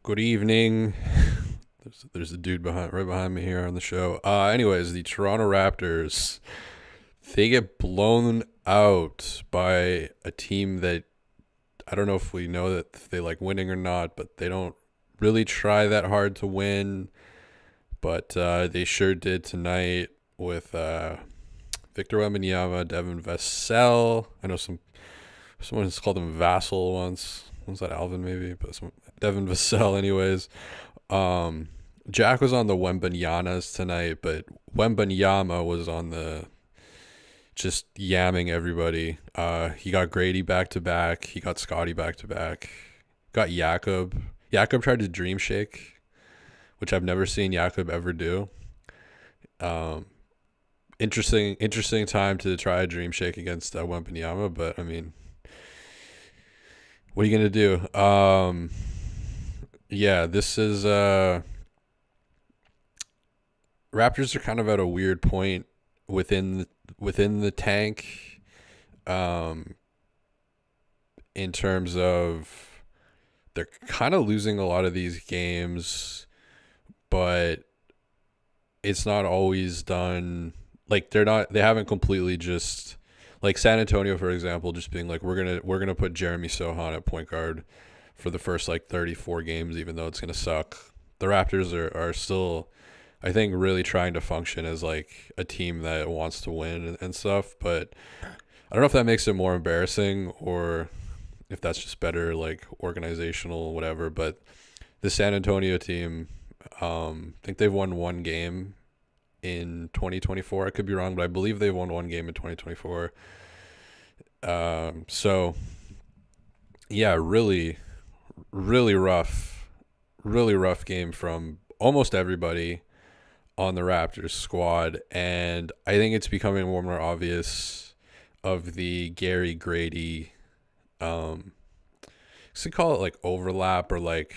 Good evening. There's a dude right behind me here on the show. Anyways, the Toronto Raptors, they get blown out by a team that I don't know if we know that they like winning or not, but they don't really try that hard to win. But they sure did tonight with Victor Wembanyama, Devin Vassell. I know someone has called him Vassell once. Was that Alvin maybe? But Devin Vassell, anyways. Um, Jack was on the Wembanyanas tonight, but Wembanyama was on the just yamming everybody. He got Grady back to back. He got Scotty back to back. Got Jakob. Jakob tried to dream shake, which I've never seen Jakob ever do. Um, interesting time to try a dream shake against Wembanyama, but I mean, what are you gonna do? Yeah, this is Raptors are kind of at a weird point within the tank, um, in terms of they're kind of losing a lot of these games, but it's not always done. Like they haven't completely just like San Antonio, for example, just being like we're gonna put Jeremy Sohan at point guard for the first like 34 games, even though it's gonna suck. The Raptors are still, I think, really trying to function as like a team that wants to win and stuff. But I don't know if that makes it more embarrassing or if that's just better like organizational whatever. But the San Antonio team, I think they've won one game in 2024. I could be wrong, but I believe they've won one game in 2024. So yeah, really rough game from almost everybody on the Raptors squad, and I think it's becoming more and more obvious of the Gary Grady, to call it like overlap or like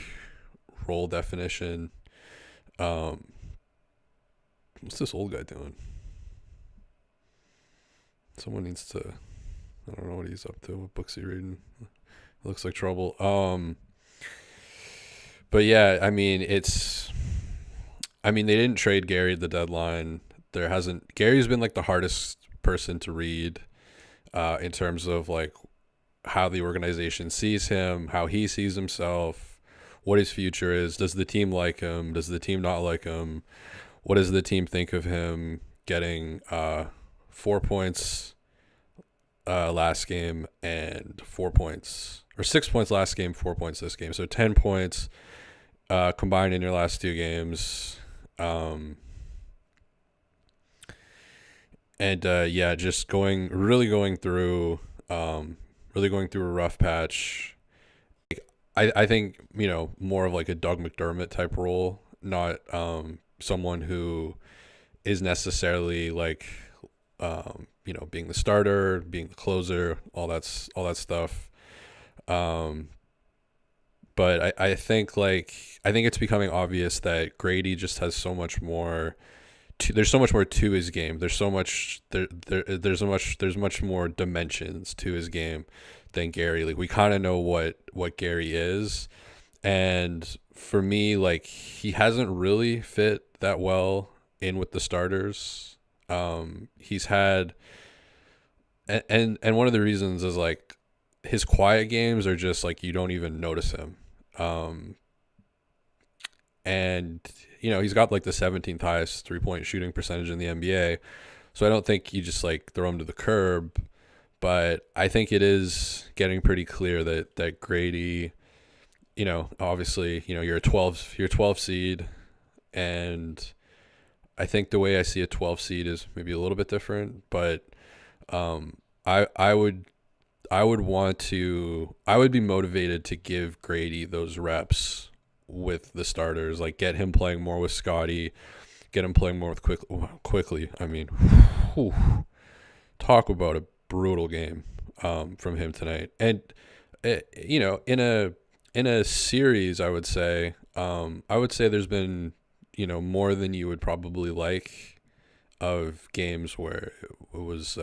role definition. What's this old guy doing? Someone needs to. I don't know what he's up to. What book's he reading? It looks like trouble. But yeah, I mean, they didn't trade Gary at the deadline. Gary's been like the hardest person to read, in terms of like how the organization sees him, how he sees himself, what his future is. Does the team like him? Does the team not like him? What does the team think of him getting 4 points last game and 4 points, or 6 points last game, 4 points this game? So 10 points combined in your last two games. Yeah, just really going through a rough patch. I think, more of like a Doug McDermott type role, not someone who is necessarily like, being the starter, being the closer, all that stuff. But I think it's becoming obvious that Grady just has so much more. There's so much more to his game. There's much more dimensions to his game than Gary. Like, we kind of know what Gary is, and for me, like, he hasn't really fit that well in with the starters. He's had, and one of the reasons is like his quiet games are just like you don't even notice him. And he's got like the 17th highest 3-point shooting percentage in the NBA. So I don't think you just like throw him to the curb, but I think it is getting pretty clear that Grady, obviously, you're a 12 seed, and I think the way I see a 12 seed is maybe a little bit different, but I would be motivated to give Grady those reps with the starters, like get him playing more with Scotty, get him playing more with quickly. I mean, whew, talk about a brutal game from him tonight. And in a series, I would say there's been more than you would probably like of games where it was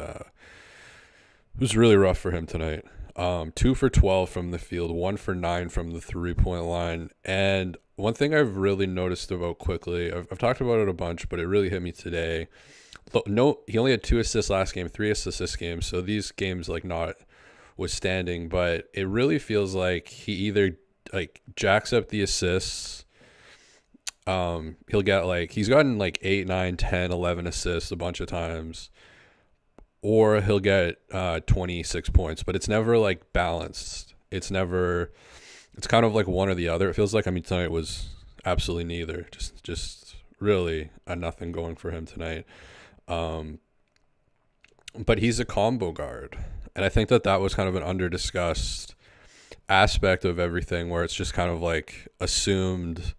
really rough for him tonight. 2 for 12 from the field, 1 for 9 from the 3-point line. And one thing I've really noticed about quickly, I've talked about it a bunch, but it really hit me today. No, he only had 2 assists last game, 3 assists this game. So these games, like, not withstanding, but it really feels like he either like jacks up the assists. He'll get like, he's gotten like 8, 9, 10, 11 assists a bunch of times, or he'll get 26 points, but it's never like balanced. It's kind of like one or the other. It feels like, I mean, tonight was absolutely neither. Just really a nothing going for him tonight. But he's a combo guard. And I think that was kind of an under-discussed aspect of everything, where it's just kind of like assumed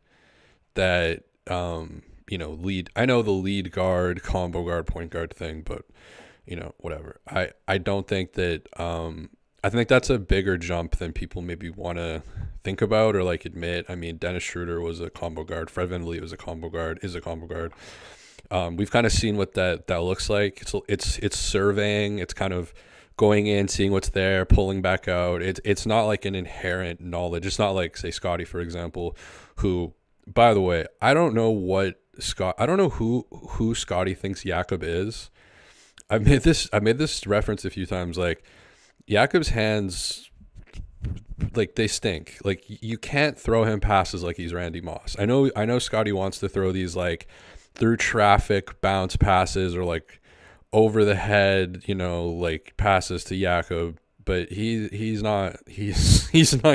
that, lead. I know the lead guard, combo guard, point guard thing, but, whatever. I don't think that, I think that's a bigger jump than people maybe want to think about or like admit. I mean, Dennis Schroeder was a combo guard. Fred VanVleet was a combo guard, is a combo guard. We've kind of seen what that looks like. It's surveying. It's kind of going in, seeing what's there, pulling back out. It's not like an inherent knowledge. It's not like, say, Scotty, for example, who, by the way, I don't know who Scotty thinks Jakob is. I made this reference a few times. Like, Jakob's hands, like, they stink. Like, you can't throw him passes like he's Randy Moss. I know Scotty wants to throw these like through traffic bounce passes or like over the head, like passes to Jakob, but he's not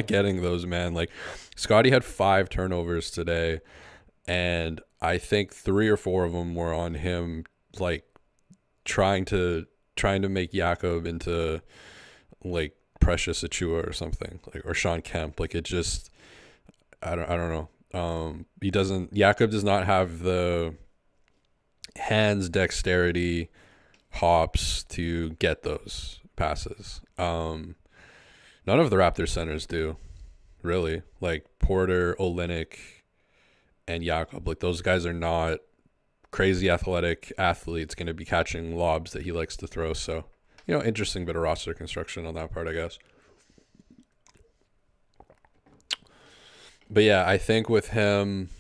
getting those, man. Like, Scotty had 5 turnovers today, and I think 3 or 4 of them were on him, like trying to make Jakob into like Precious Achua or something, like, or Sean Kemp. Like, it just, I don't know. Jakob does not have the hands, dexterity, hops to get those passes. None of the Raptors centers do, really. Like, Porter, Olynyk, and Jakob, like, those guys are not crazy athletic athletes going to be catching lobs that he likes to throw. So, interesting bit of roster construction on that part, I guess. But yeah, I think with him,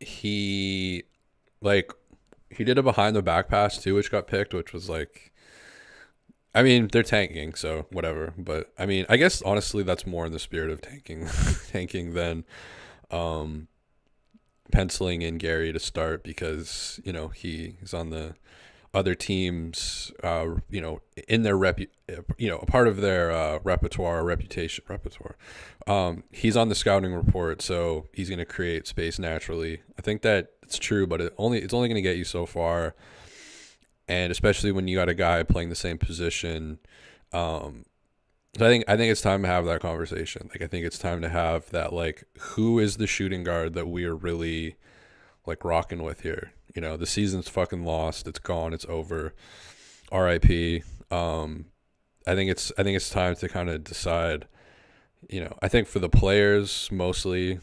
he did a behind the back pass too, which got picked, which was like, I mean, they're tanking, so whatever. But I mean, I guess honestly, that's more in the spirit of tanking than penciling in Gary to start, because he's on the other teams, in their a part of their repertoire. He's on the scouting report, so he's going to create space naturally. I think that it's true, but it's only going to get you so far, and especially when you got a guy playing the same position. So I think it's time to have that conversation. Like, I think it's time to have that, like, who is the shooting guard that we are really like rocking with here? The season's fucking lost. It's gone. It's over. RIP. I think it's time to kind of decide. I think for the players mostly,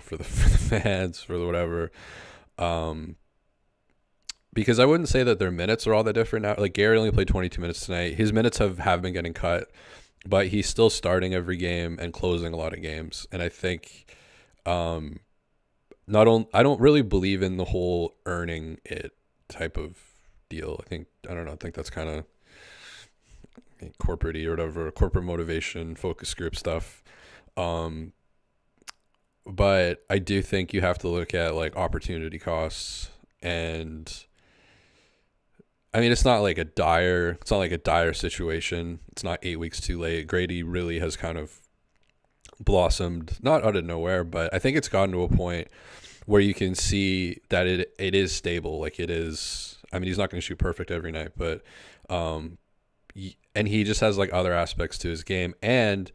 for the fans, for the whatever. Because I wouldn't say that their minutes are all that different now. Like, Gary only played 22 minutes tonight. His minutes have been getting cut, but he's still starting every game and closing a lot of games. And I think, I don't really believe in the whole earning it type of deal. I don't know. I think that's kind of corporate-y or whatever, corporate motivation, focus group stuff. But I do think you have to look at like opportunity costs, and I mean, it's not like a dire situation. It's not 8 weeks too late. Grady really has kind of blossomed, not out of nowhere, but I think it's gotten to a point where you can see that it is stable. Like, it is, I mean, he's not going to shoot perfect every night, but, and he just has like other aspects to his game, and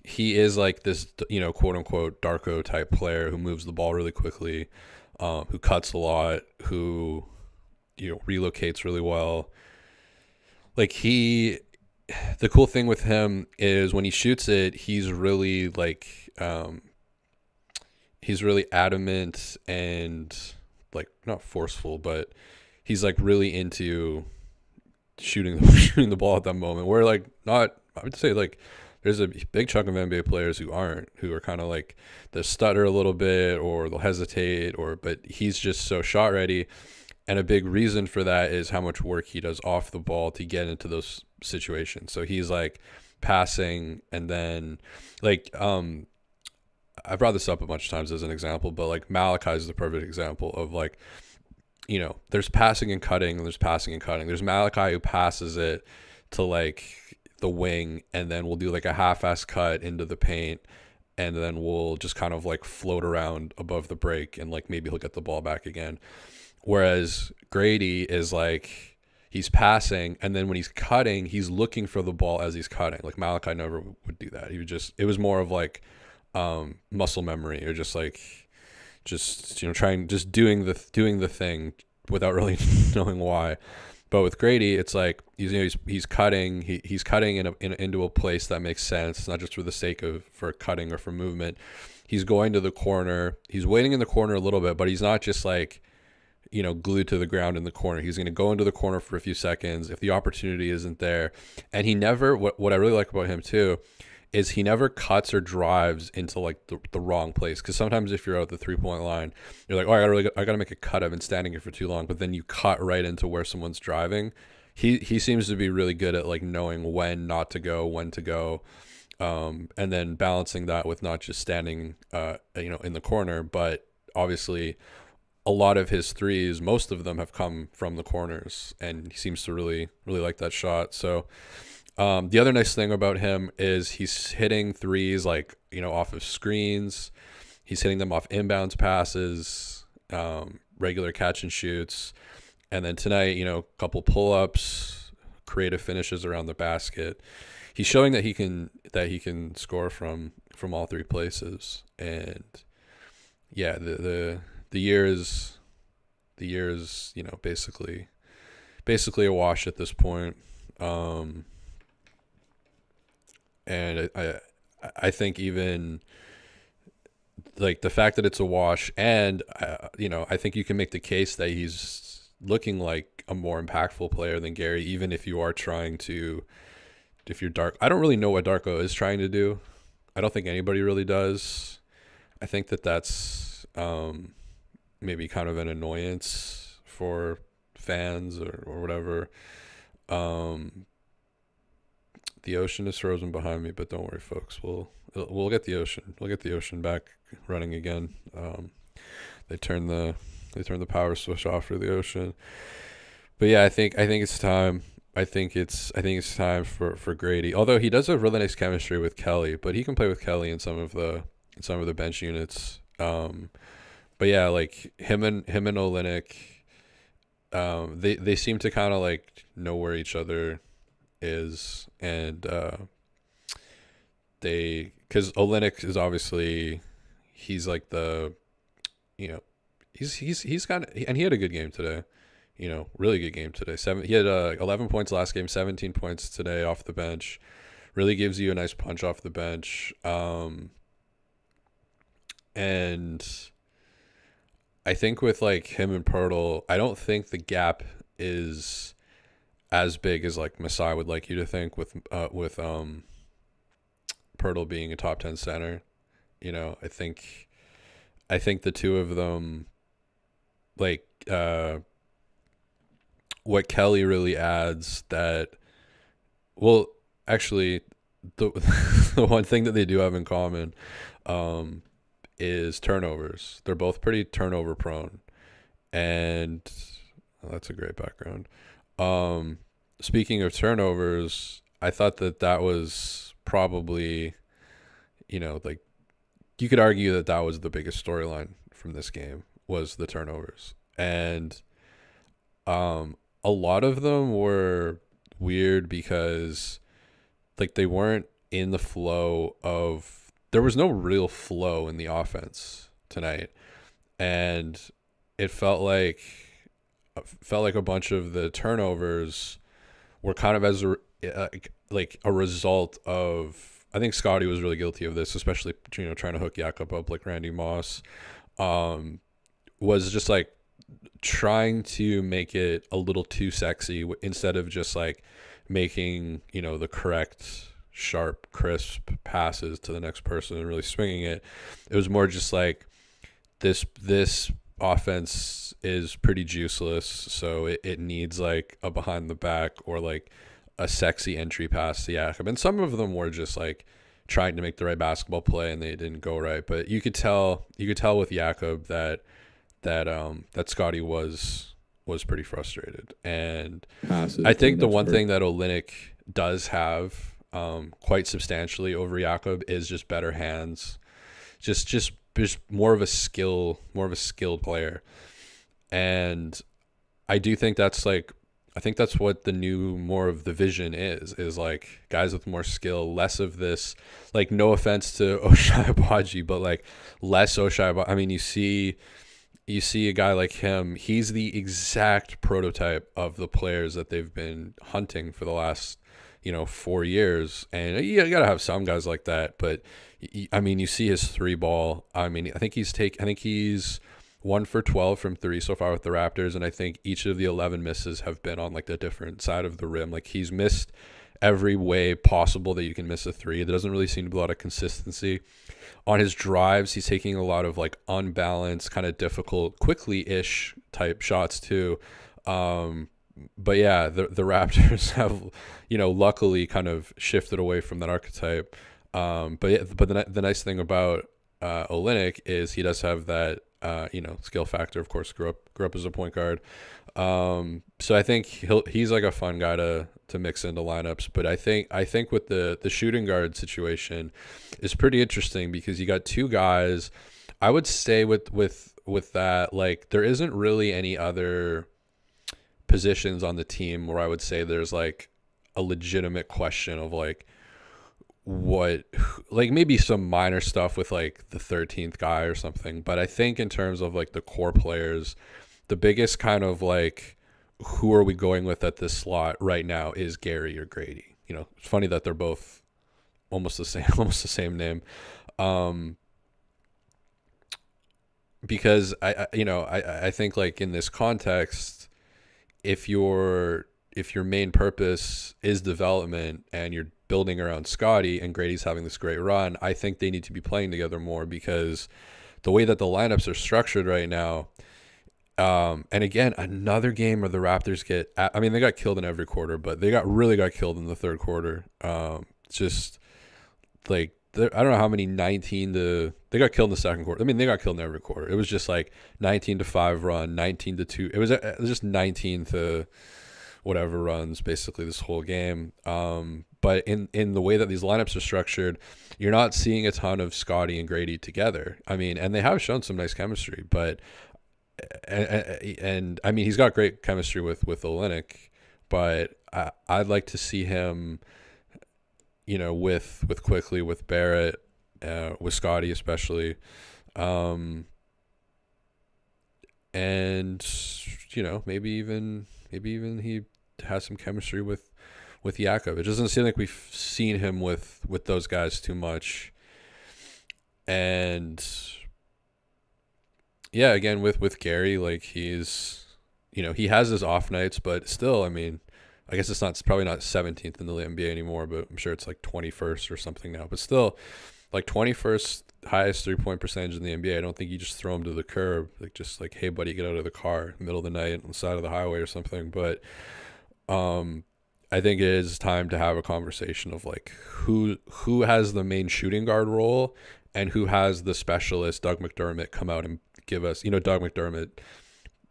he is like this, quote unquote Darko type player who moves the ball really quickly, who cuts a lot, who, relocates really well. Like, the cool thing with him is when he shoots it, he's really like, he's really adamant and like not forceful, but he's like really into shooting the ball at that moment. Where like, not, I would say like there's a big chunk of NBA players who aren't, who are kind of like they stutter a little bit or they'll hesitate, but he's just so shot ready. And a big reason for that is how much work he does off the ball to get into those situations. So he's like passing, and then like I brought this up a bunch of times as an example, but like Malachi is the perfect example of like, there's passing and cutting, and there's passing and cutting. There's Malachi who passes it to like the wing, and then we'll do like a half-ass cut into the paint, and then we'll just kind of like float around above the break, and like maybe he'll get the ball back again. Whereas Grady is like, he's passing, and then when he's cutting, he's looking for the ball as he's cutting. Like Malachi never would do that. He would just, it was more of like muscle memory, or just like, trying, just doing the thing without really knowing why. But with Grady, it's like he's cutting, he's cutting into a place that makes sense, not just for the sake of for cutting or for movement. He's going to the corner, he's waiting in the corner a little bit, but he's not just like, glued to the ground in the corner. He's going to go into the corner for a few seconds if the opportunity isn't there. And he never, what I really like about him too, is he never cuts or drives into like the wrong place. Because sometimes if you're at the 3-point line, you're like, oh, I gotta make a cut. I've been standing here for too long. But then you cut right into where someone's driving. He seems to be really good at like knowing when not to go, when to go, and then balancing that with not just standing, in the corner, but obviously a lot of his threes, most of them have come from the corners, and he seems to really, really like that shot. So the other nice thing about him is he's hitting threes like, off of screens. He's hitting them off inbounds passes, regular catch and shoots. And then tonight, a couple pull-ups, creative finishes around the basket. He's showing that he can score from all three places. And yeah, the year is basically a wash at this point. And I think even like the fact that it's a wash, and I think you can make the case that he's looking like a more impactful player than Gary, even if you are trying to, if you're Dark. I don't really know what Darko is trying to do. I don't think anybody really does. I think that's maybe kind of an annoyance for fans or whatever. The ocean is frozen behind me, but don't worry, folks. We'll get the ocean. We'll get the ocean back running again. They turn the power switch off for the ocean. But yeah, I think it's time. I think it's time for Grady. Although he does have really nice chemistry with Kelly, but he can play with Kelly in some of the bench units. But yeah, like him and Olynyk, they seem to kind of like know where each other is, and because Olynyk is obviously, he's like he's kind of, and he had a good game today, really good game today. He had 11 points last game, 17 points today off the bench. Really gives you a nice punch off the bench. And I think with like him and Pirtle, I don't think the gap is as big as like Masai would like you to think, with Pirtle being a top 10 center. I think the two of them, like what Kelly really adds that, well, actually the the one thing that they do have in common is turnovers. They're both pretty turnover prone, and that's a great background. Speaking of turnovers, I thought that was probably, like you could argue that was the biggest storyline from this game, was the turnovers. And a lot of them were weird because like they weren't in the flow of, there was no real flow in the offense tonight. And it felt like a bunch of the turnovers were kind of as a result of, I think Scotty was really guilty of this, especially trying to hook Jakob up like Randy Moss, was just like trying to make it a little too sexy instead of just like making the correct sharp, crisp passes to the next person and really swinging it. It was more just like this offense is pretty juiceless, so it needs like a behind the back or like a sexy entry pass to Jakob. And some of them were just like trying to make the right basketball play and they didn't go right. But you could tell with Jakob that Scotty was pretty frustrated. And I think the one thing that Olynyk does have quite substantially over Jakob is just better hands. Just more of a skilled player. And I do think that's what the new more of the vision is like guys with more skill, less of this, like, no offense to Ochai Agbaji, but like less Ochai Agbaji. I mean, you see a guy like him, he's the exact prototype of the players that they've been hunting for the last 4 years. And you gotta have some guys like that, but I mean, you see his three ball. I mean, I think he's 1 for 12 from three so far with the Raptors, and I think each of the 11 misses have been on like the different side of the rim. Like, he's missed every way possible that you can miss a three. There doesn't really seem to be a lot of consistency on his drives. He's taking a lot of like unbalanced, kind of difficult, quickly-ish type shots too. But yeah, the Raptors have, luckily kind of shifted away from that archetype. But the nice thing about Olynyk is he does have that skill factor. Of course, grew up as a point guard. So I think he's like a fun guy to mix into lineups. But I think with the shooting guard situation is pretty interesting because you got two guys. I would say with that, like, there isn't really any other positions on the team where I would say there's like a legitimate question of like what, like, maybe some minor stuff with like the 13th guy or something. But I think in terms of like the core players, the biggest kind of like, who are we going with at this slot right now is Gary or Grady. It's funny that they're both almost the same name. Because I think like in this context, if your main purpose is development and you're building around Scotty and Grady's having this great run, I think they need to be playing together more because the way that the lineups are structured right now, and again, another game where the Raptors they got killed in every quarter, but they really got killed in the third quarter. Just like, I don't know how many they got killed in the second quarter. I mean, they got killed in every quarter. It was just like 19-5 run, 19-2. It was just 19 to whatever runs basically this whole game. But in the way that these lineups are structured, you're not seeing a ton of Scotty and Grady together. I mean, and they have shown some nice chemistry, but and I mean, he's got great chemistry with Olynyk, but I'd like to see him, with Quickly, with Barrett, with Scotty especially, and maybe even he has some chemistry with Jakob. It doesn't seem like we've seen him with those guys too much. And yeah, again with Gary, like, he's he has his off nights, but still, I mean, I guess it's probably not 17th in the NBA anymore, but I'm sure it's like 21st or something now. But still, like, 21st highest 3-point percentage in the NBA. I don't think you just throw him to the curb, like, just like, hey buddy, get out of the car in the middle of the night on the side of the highway or something. But I think it is time to have a conversation of like who has the main shooting guard role and who has the specialist. Doug McDermott come out and give us, Doug McDermott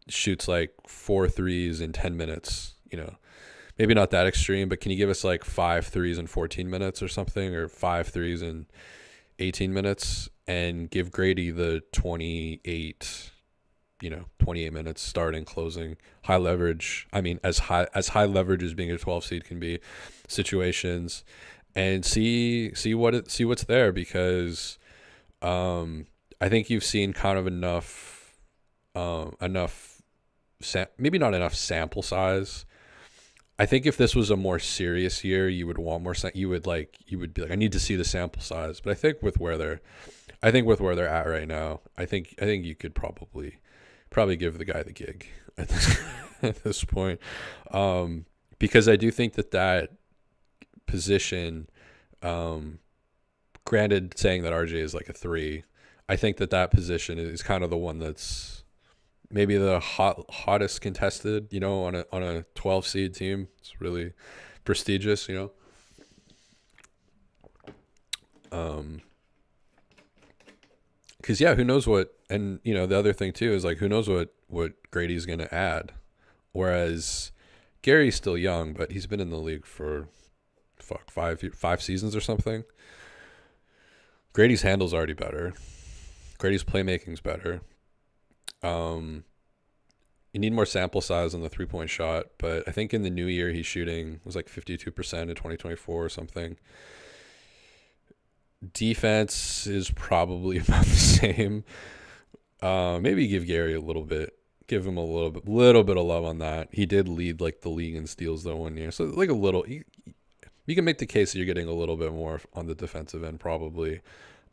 shoots like 4 threes in 10 minutes, maybe not that extreme, but can you give us like 5 threes in 14 minutes or something, or 5 threes in 18 minutes, and give Grady the 28 minutes starting, closing, high leverage. I mean, as high leverage as being a 12 seed can be, situations, and see what's there, because I think you've seen kind of enough maybe not enough sample size. I think if this was a more serious year, you would want more. You would be like, I need to see the sample size. But I think with where they're at right now, I think you could probably give the guy the gig at this point, because I do think that position Granted, saying that RJ is like a three, I think that position is kind of the one that's maybe the hottest contested. On a 12 seed team, it's really prestigious. Because who knows what, and the other thing too is like who knows what Grady's gonna add. Whereas Gary's still young, but he's been in the league for five seasons or something. Grady's handle's already better. Grady's playmaking's better. You need more sample size on the 3-point shot, but I think in the new year he's shooting was like 52% in 2024 or something. Defense is probably about the same. Maybe give Gary a little bit. Give him a little bit of love on that. He did lead like the league in steals though 1 year, so like a little. You can make the case that you're getting a little bit more on the defensive end probably.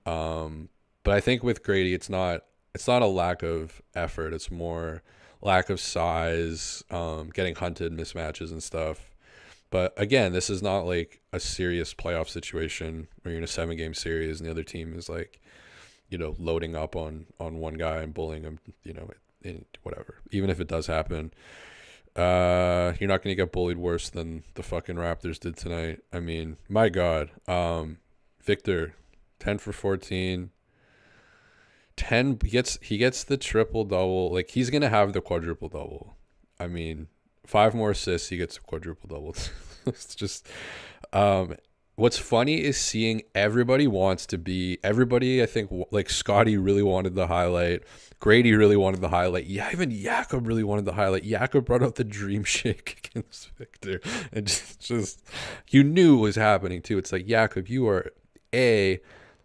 But I think with Grady, it's not a lack of effort. It's more lack of size, getting hunted, mismatches and stuff. But again, this is not like a serious playoff situation where you're in a 7-game series and the other team is like, loading up on one guy and bullying him, whatever. Even if it does happen, you're not going to get bullied worse than the fucking Raptors did tonight. I mean, my God. Victor, 10 for 14. 10 he gets the triple double. Like he's going to have the quadruple double. I mean, 5 more assists, he gets a quadruple double. It's just what's funny is seeing everybody. I think like Scotty really wanted the highlight. Grady really wanted the highlight. Yeah, even Jakob really wanted the highlight. Jakob brought out the dream shake against Victor. And just you knew it was happening too. It's like, Jakob, you are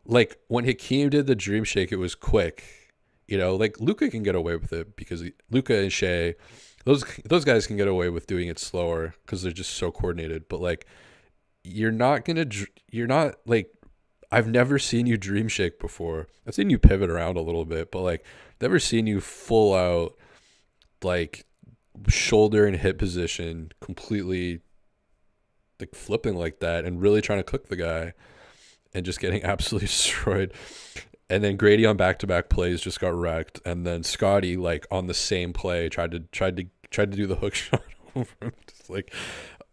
like when Hakeem did the dream shake, it was quick. Like Luka can get away with it because Luka and Shea, those guys can get away with doing it slower because they're just so coordinated. But like, you're not like, I've never seen you dream shake before. I've seen you pivot around a little bit, but like, never seen you full out like shoulder and hip position completely like flipping like that and really trying to cook the guy and just getting absolutely destroyed. And then Grady on back-to-back plays just got wrecked, and then Scotty like on the same play tried to do the hook shot over him. Just like,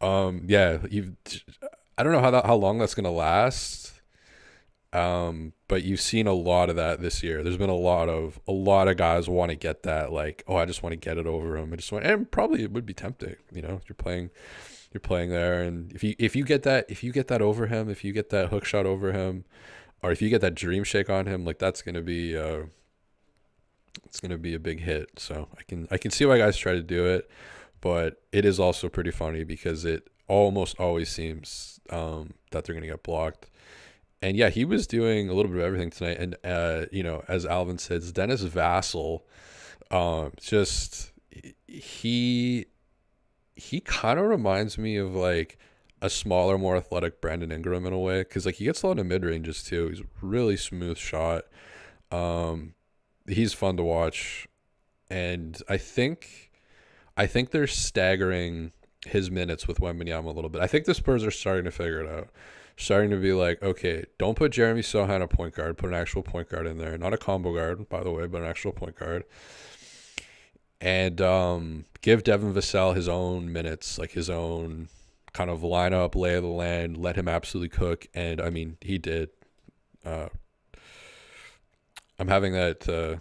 I don't know how long that's gonna last. But you've seen a lot of that this year. There's been a lot of guys want to get that, like, I just want to get it over him. And probably it would be tempting, you're playing there, and if you get that over him, if you get that hook shot over him, or if you get that dream shake on him, like that's gonna be it's gonna be a big hit. So I can see why guys try to do it, but it is also pretty funny because it almost always seems that they're gonna get blocked. And yeah, he was doing a little bit of everything tonight. And as Alvin says, Dennis Vassell, he kind of reminds me of like a smaller, more athletic Brandon Ingram in a way, because like he gets a lot of mid ranges too. He's a really smooth shot. He's fun to watch, and I think they're staggering his minutes with Wembanyama a little bit. I think the Spurs are starting to figure it out. Starting to be like, okay, don't put Jeremy Sohan a point guard. Put an actual point guard in there, not a combo guard, by the way, but an actual point guard. And give Devin Vassell his own minutes, like his own kind of lineup, lay of the land, let him absolutely cook. And I mean, he did. I'm having that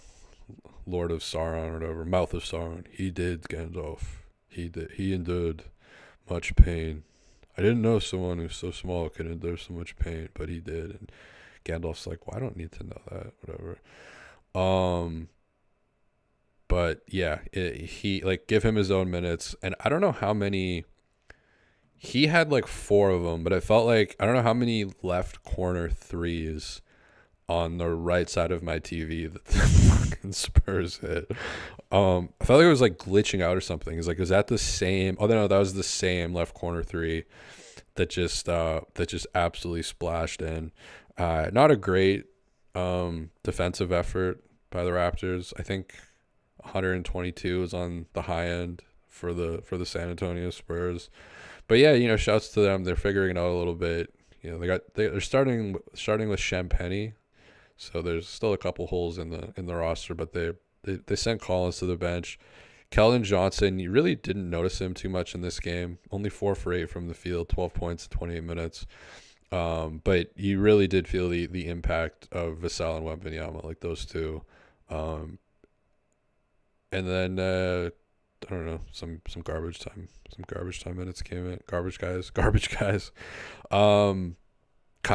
Lord of Sauron or whatever, Mouth of Sauron. He did, Gandalf. He endured much pain. I didn't know someone who's so small could endure so much pain, but he did. And Gandalf's like, well, I don't need to know that, whatever. But yeah, he like give him his own minutes, and I don't know how many. He had like 4 of them, but it felt like I don't know how many left corner threes on the right side of my TV that the fucking Spurs hit. I felt like it was like glitching out or something. It's like, is that the same? Oh no, that was the same left corner 3 that just absolutely splashed in. Not a great defensive effort by the Raptors. I think 122 is on the high end for the San Antonio Spurs. But yeah, shouts to them. They're figuring it out a little bit. they're starting with Champagny, so there's still a couple holes in the roster, but they sent Collins to the bench. Keldon Johnson, you really didn't notice him too much in this game. Only 4 for 8 from the field, 12 points in 28 minutes. But you really did feel the impact of Vassell and Wembanyama, like those two. And then I don't know, some garbage time minutes came in. Garbage guys. Kind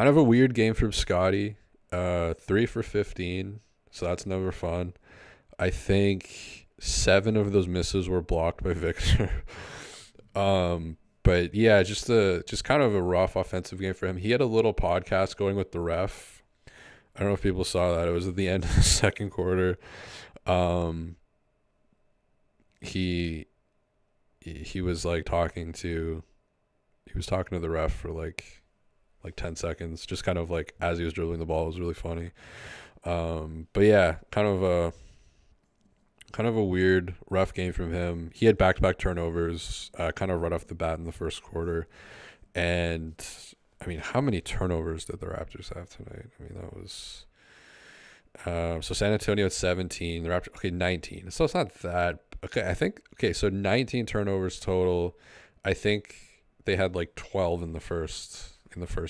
of a weird game from Scotty. 3 for 15, so that's never fun. I think 7 of those misses were blocked by Victor. But yeah, just kind of a rough offensive game for him. He had a little podcast going with the ref. I don't know if people saw that. It was at the end of the second quarter. He was like talking to the ref for like 10 seconds, just kind of like as he was dribbling the ball. It was really funny. But yeah, kind of a weird, rough game from him. He had back-to-back turnovers, kind of right off the bat in the first quarter. And I mean, how many turnovers did the Raptors have tonight? I mean, that was so San Antonio at 17, the Raptors 19. So it's not that okay. So 19 turnovers total. I think they had like 12 in the first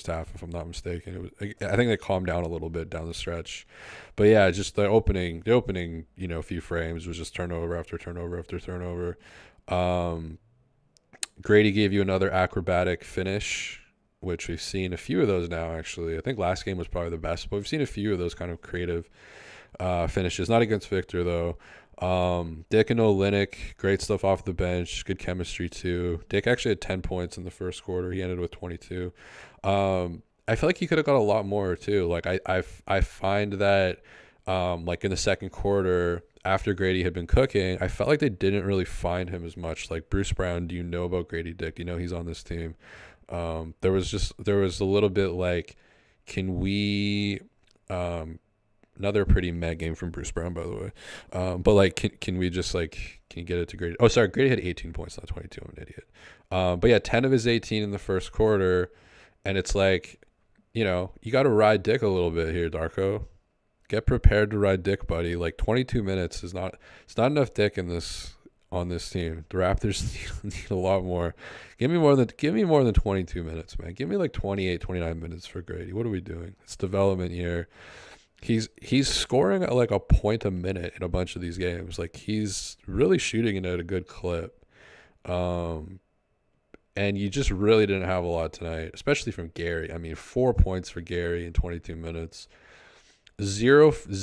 half, if I'm not mistaken. I think they calmed down a little bit down the stretch, but yeah, just the opening few frames was just turnover after turnover after turnover. Grady gave you another acrobatic finish, which we've seen a few of those now. Actually, I think last game was probably the best, but we've seen a few of those kind of creative finishes. Not against Victor though. Dick and Olynyk, great stuff off the bench, good chemistry too. Dick actually had 10 points in the first quarter. He ended with 22. I feel like he could have got a lot more too. Like I find that like in the second quarter after Grady had been cooking, I felt like they didn't really find him as much. Like Bruce Brown, do you know about Grady Dick? Do you know he's on this team? There was a little bit like, can we another pretty meh game from Bruce Brown, by the way. But like, can we just like, can you get it to Grady? Oh, sorry, Grady had 18 points, not 22. I'm an idiot. But yeah, 10 of his 18 in the first quarter, and it's like, you got to ride Dick a little bit here, Darko. Get prepared to ride Dick, buddy. Like 22 minutes it's not enough Dick on this team. The Raptors need a lot more. Give me more than 22 minutes, man. Give me like 28, 29 minutes for Grady. What are we doing? It's development year. He's scoring at like a point a minute in a bunch of these games. Like he's really shooting it at a good clip. And you just really didn't have a lot tonight, especially from Gary. I mean, 4 points for Gary in 22 minutes. 0 for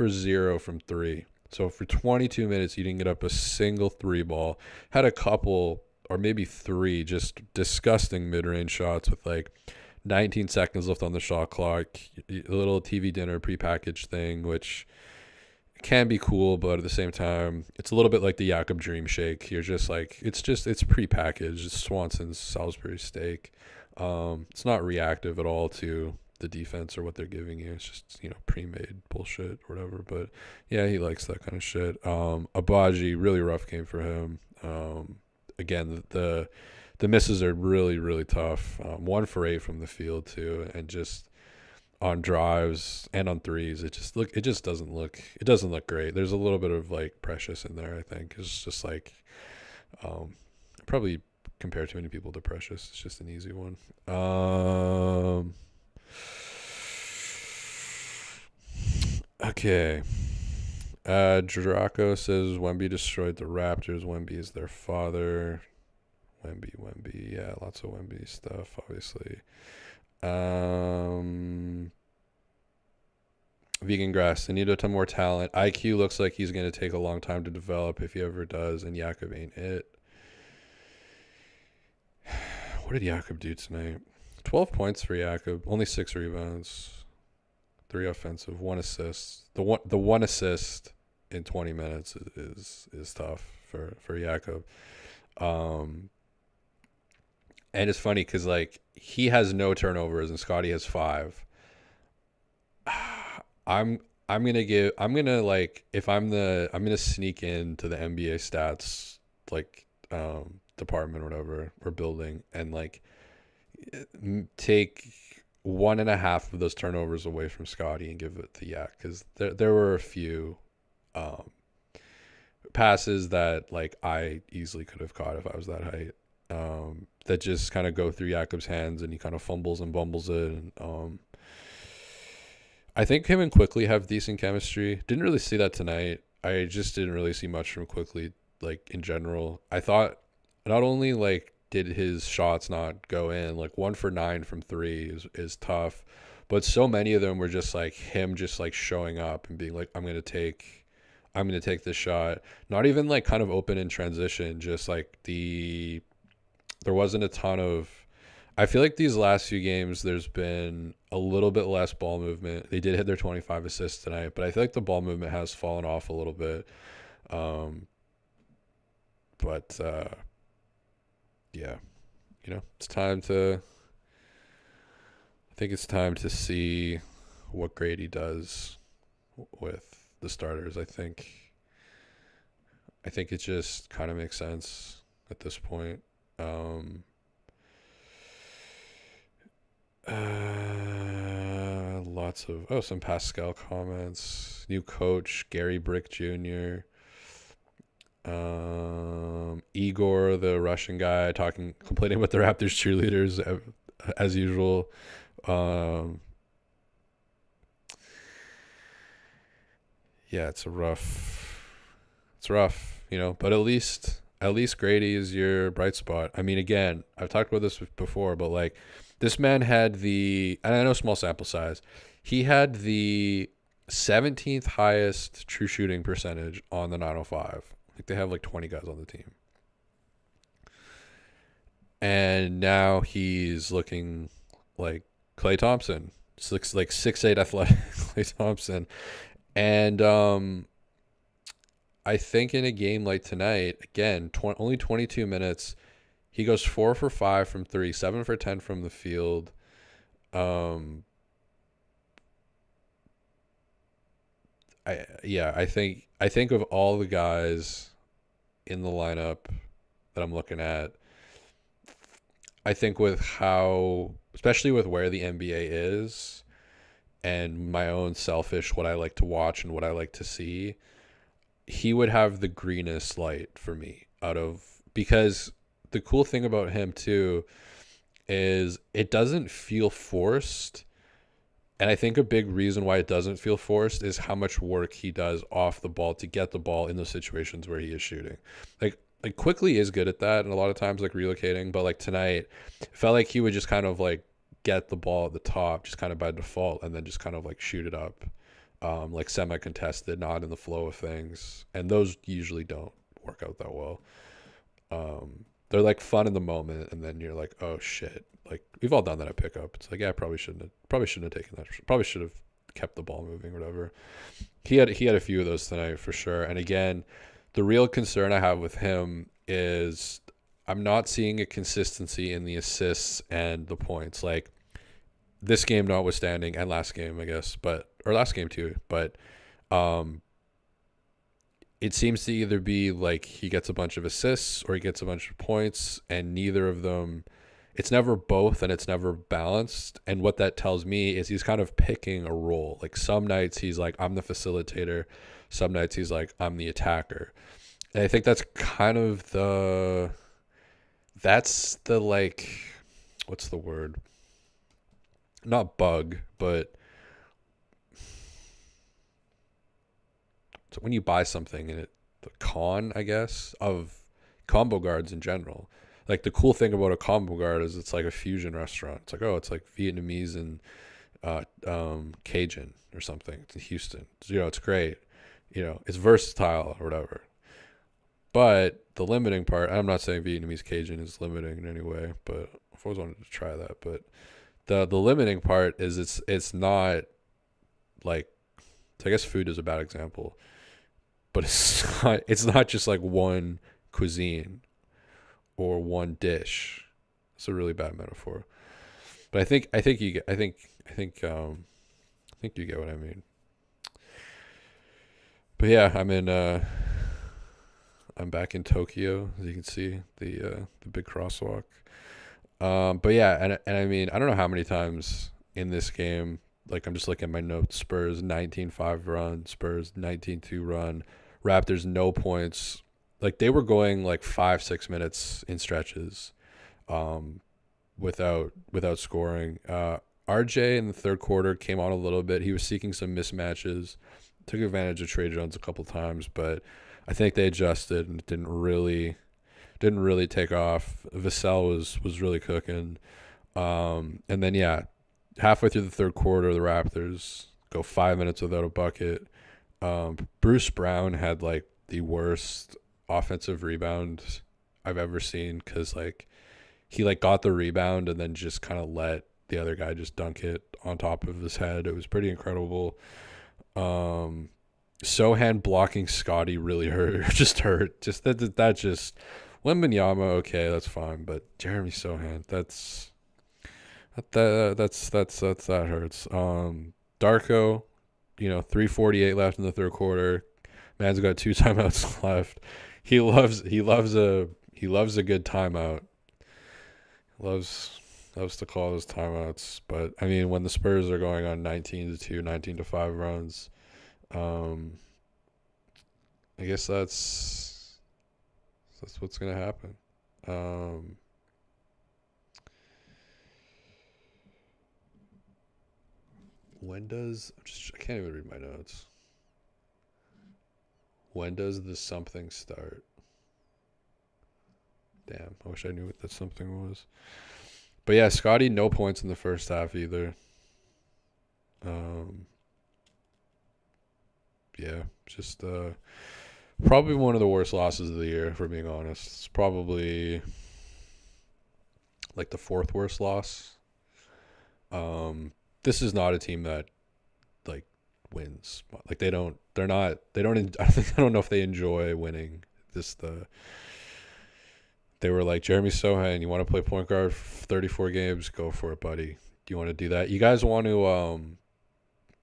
0 from 3. So for 22 minutes, you didn't get up a single 3 ball. Had a couple or maybe 3 just disgusting mid-range shots with like 19 seconds left on the shot clock. A little TV dinner prepackaged thing, which can be cool, but at the same time, it's a little bit like the Jakob Dream Shake. You're just like, it's prepackaged. It's Swanson's Salisbury steak. It's not reactive at all to the defense or what they're giving you. It's just, pre-made bullshit or whatever. But yeah, he likes that kind of shit. Abaji, really rough game for him. Again, the misses are really, really tough. 1 for 8 from the field too, and just on drives and on threes, it just doesn't look great. There's a little bit of like Precious in there, I think. It's just like probably compare too many people to Precious. It's just an easy one. Okay. Draco says Wemby destroyed the Raptors. Wemby is their father. Wemby. Yeah, lots of Wemby stuff, obviously. Vegan Grass, they need a ton more talent. IQ looks like he's going to take a long time to develop if he ever does, and Jakob ain't it. What did Jakob do tonight? 12 points for Jakob, only 6 rebounds, 3 offensive, 1 assist. The one assist in 20 minutes is tough for Jakob. And it's funny because like he has no turnovers and Scotty has 5. I'm gonna sneak into the NBA stats like department or whatever we're building, and like take one and a half of those turnovers away from Scotty and give it to Yak, because there were a few um, passes that like I easily could have caught if I was that height. That just kind of go through Jakob's hands and he kind of fumbles and bumbles it. And I think him and Quickly have decent chemistry. Didn't really see that tonight. I just didn't really see much from Quickly, like in general. I thought not only like did his shots not go in, like 1 for 9 from three is tough, but so many of them were just like him just like showing up and being like, I'm gonna take this shot. Not even like kind of open in transition, just like there wasn't a ton of. I feel like these last few games, there's been a little bit less ball movement. They did hit their 25 assists tonight, but I feel like the ball movement has fallen off a little bit. But yeah, it's time to. I think it's time to see what Grady does with the starters. I think it just kind of makes sense at this point. Lots of some Pascal comments. New coach Gary Brick Jr. Igor, the Russian guy, complaining about the Raptors cheerleaders as usual. Yeah, it's rough, but at least Grady is your bright spot. I mean, again, I've talked about this before, but like this man had and I know small sample size, he had the 17th highest true shooting percentage on the 905. Like they have like 20 guys on the team. And now he's looking like Klay Thompson. Looks like 6'8" athletic Klay Thompson. And I think in a game like tonight, again, only 22 minutes, he goes 4 for 5 from three, 7 for 10 from the field. I think of all the guys in the lineup that I'm looking at, I think especially with where the NBA is and my own selfish, what I like to watch and what I like to see, he would have the greenest light for me because the cool thing about him too is it doesn't feel forced. And I think a big reason why it doesn't feel forced is how much work he does off the ball to get the ball in those situations where he is shooting. Like Quickly is good at that, and a lot of times like relocating, but like tonight, it felt like he would just kind of like get the ball at the top just kind of by default and then just kind of like shoot it up, like semi-contested, not in the flow of things. And those usually don't work out that well. They're like fun in the moment, and then you're like, oh shit. Like we've all done that at pickup. It's like, yeah, probably shouldn't have taken that. Probably should have kept the ball moving, whatever. He had a few of those tonight for sure. And again, the real concern I have with him is I'm not seeing a consistency in the assists and the points. Like this game notwithstanding, and last game, I guess, or last game too. But it seems to either be like he gets a bunch of assists or he gets a bunch of points, and neither of them. It's never both, and it's never balanced. And what that tells me is he's kind of picking a role. Like some nights he's like, I'm the facilitator. Some nights he's like, I'm the attacker. And I think that's kind of that's the like, what's the word? Not bug, but so when you buy something and the con, I guess, of combo guards in general. Like the cool thing about a combo guard is it's like a fusion restaurant. It's like, oh, it's like Vietnamese and Cajun or something. It's in Houston. So, it's great. It's versatile or whatever. But the limiting part, I'm not saying Vietnamese Cajun is limiting in any way, but I've always wanted to try that. But the limiting part is it's not like, so I guess food is a bad example, but it's not just like one cuisine or one dish. It's a really bad metaphor, but I think you get what I mean. But yeah, I'm back in Tokyo, as you can see, the big crosswalk. But yeah, and I mean, I don't know how many times in this game, like I'm just looking at my notes, Spurs 19-5 run, Spurs 19-2 run, Raptors no points. Like they were going like 5-6 minutes in stretches, um, without scoring. RJ in the third quarter came on a little bit. He was seeking some mismatches, took advantage of Trey Jones a couple times, but I think they adjusted and it didn't really take off. Vassell was really cooking. And then yeah, halfway through the third quarter, the Raptors go 5 minutes without a bucket. Bruce Brown had like the worst offensive rebound I've ever seen because like he like got the rebound and then just kind of let the other guy just dunk it on top of his head. It was pretty incredible. Sohan blocking Scotty really hurt. Just hurt. Just that just Wembanyama, okay, that's fine, but Jeremy Sohan, that hurts. Darko, 3:48 left in the third quarter. Man's got two timeouts left. He loves a good timeout. Loves to call those timeouts. But I mean, when the Spurs are going on 19-2, 19-5 runs, I guess that's what's gonna happen. I can't even read my notes. When does the something start? Damn, I wish I knew what that something was. But yeah, Scotty, no points in the first half either. Yeah, just probably one of the worst losses of the year, if we're being honest. It's probably like the fourth worst loss. This is not a team that like wins. Like they don't. They're not. They don't. I don't know if they enjoy winning. They were like, Jeremy Sohan, you want to play point guard for 34 games? Go for it, buddy. Do you want to do that? You guys want to?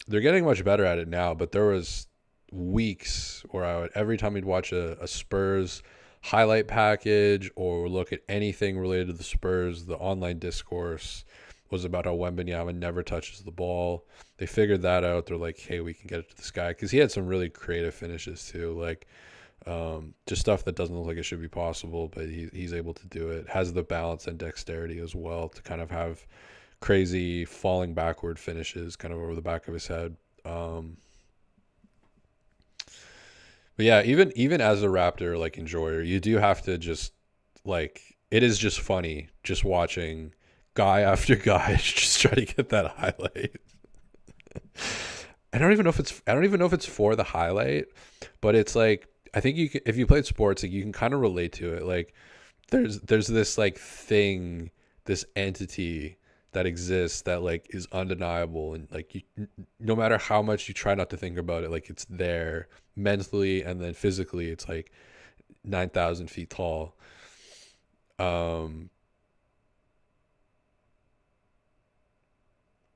They're getting much better at it now, but there was weeks where every time we'd watch a Spurs highlight package or look at anything related to the Spurs, the online discourse was about how Wembanyama never touches the ball. They figured that out. They're like, hey, we can get it to this guy because he had some really creative finishes too, like just stuff that doesn't look like it should be possible, but he's able to do it. Has the balance and dexterity as well to kind of have crazy falling backward finishes kind of over the back of his head. But yeah, even as a Raptor like enjoyer, you do have to just like it is just funny just watching guy after guy just try to get that highlight. I don't even know if it's for the highlight, but it's like I think you can, if you played sports, like you can kind of relate to it. Like there's this like thing, this entity that exists that like is undeniable, and like you, no matter how much you try not to think about it, like it's there mentally and then physically. It's like 9,000 feet tall.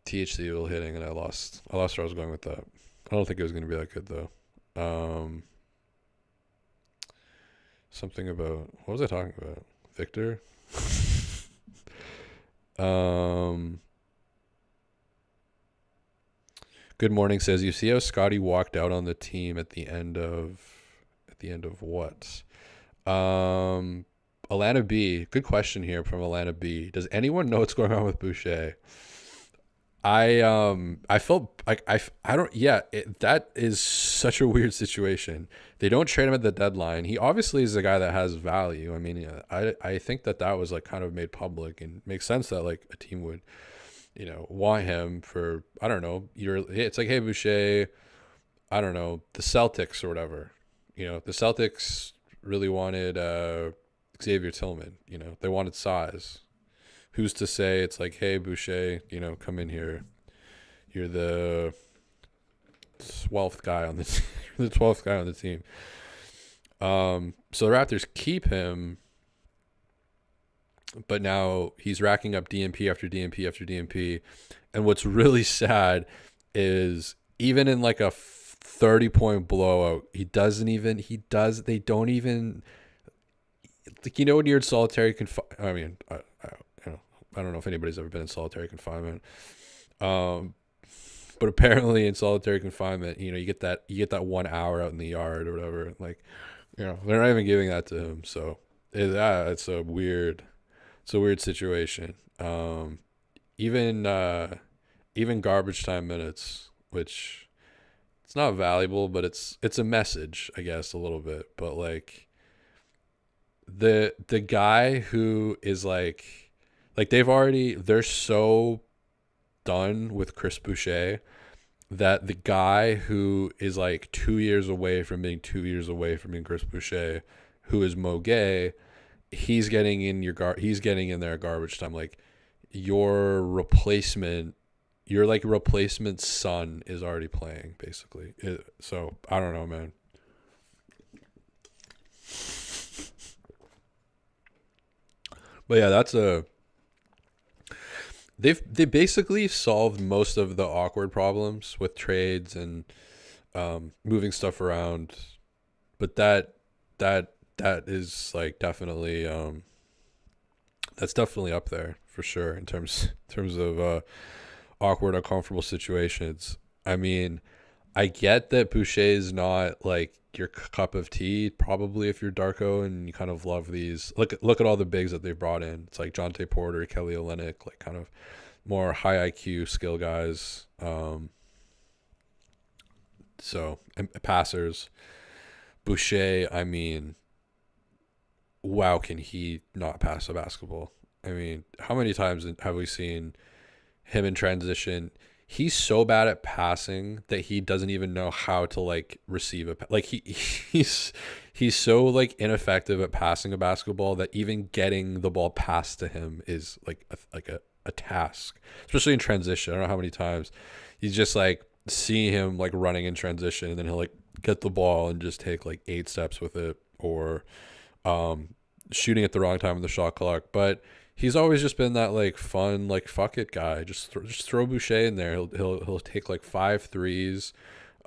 THC will hitting, and I lost where I was going with that. I don't think it was going to be that good though. Something about what was I talking about? Victor. Good morning says, you see how Scotty walked out on the team at the end of what? Alana B. Good question here from Alana B. Does anyone know what's going on with Boucher? I felt like I don't that is such a weird situation. They don't trade him at the deadline. He obviously is a guy that has value. I mean, yeah, I think that was like kind of made public and makes sense that like a team would want him for I don't know. It's like, hey Boucher, I don't know, the Celtics or whatever. The Celtics really wanted Xavier Tillman. They wanted size. Who's to say it's like, hey, Boucher, come in here. You're the 12th guy on the team. The 12th guy on the team. So the Raptors keep him, but now he's racking up DNP after DNP after DNP. And what's really sad is even in like a 30-point blowout, they don't even, like, when you're in solitary confinement, I mean, I don't know if anybody's ever been in solitary confinement. Um, but apparently in solitary confinement, you get that 1 hour out in the yard or whatever. Like, they're not even giving that to him. So it's a weird situation. Even even garbage time minutes, which it's not valuable, but it's a message, I guess, a little bit. But like the guy who is like they're so done with Chris Boucher that the guy who is like 2 years away from being 2 years away from being Chris Boucher, who is Mo Gay, he's getting in there garbage time. Like your replacement, your like replacement son is already playing basically. So I don't know, man. But yeah, they basically solved most of the awkward problems with trades and moving stuff around. But that is like definitely that's definitely up there for sure in terms of awkward, uncomfortable situations. I mean, I get that Boucher is not like your cup of tea, probably if you're Darko and you kind of love these. Look at all the bigs that they've brought in. It's like Jonte Porter, Kelly Olynyk, like kind of more high IQ skill guys. And passers. Boucher, I mean, wow, can he not pass a basketball? I mean, how many times have we seen him in transition? He's so bad at passing that he doesn't even know how to like receive like he's so like ineffective at passing a basketball that even getting the ball passed to him is like a task, especially in transition. I don't know how many times you just like see him like running in transition and then he'll like get the ball and just take like 8 steps with it, or shooting at the wrong time in the shot clock. But he's always just been that like fun, like fuck it guy. Just throw Boucher in there. He'll take like 5 threes.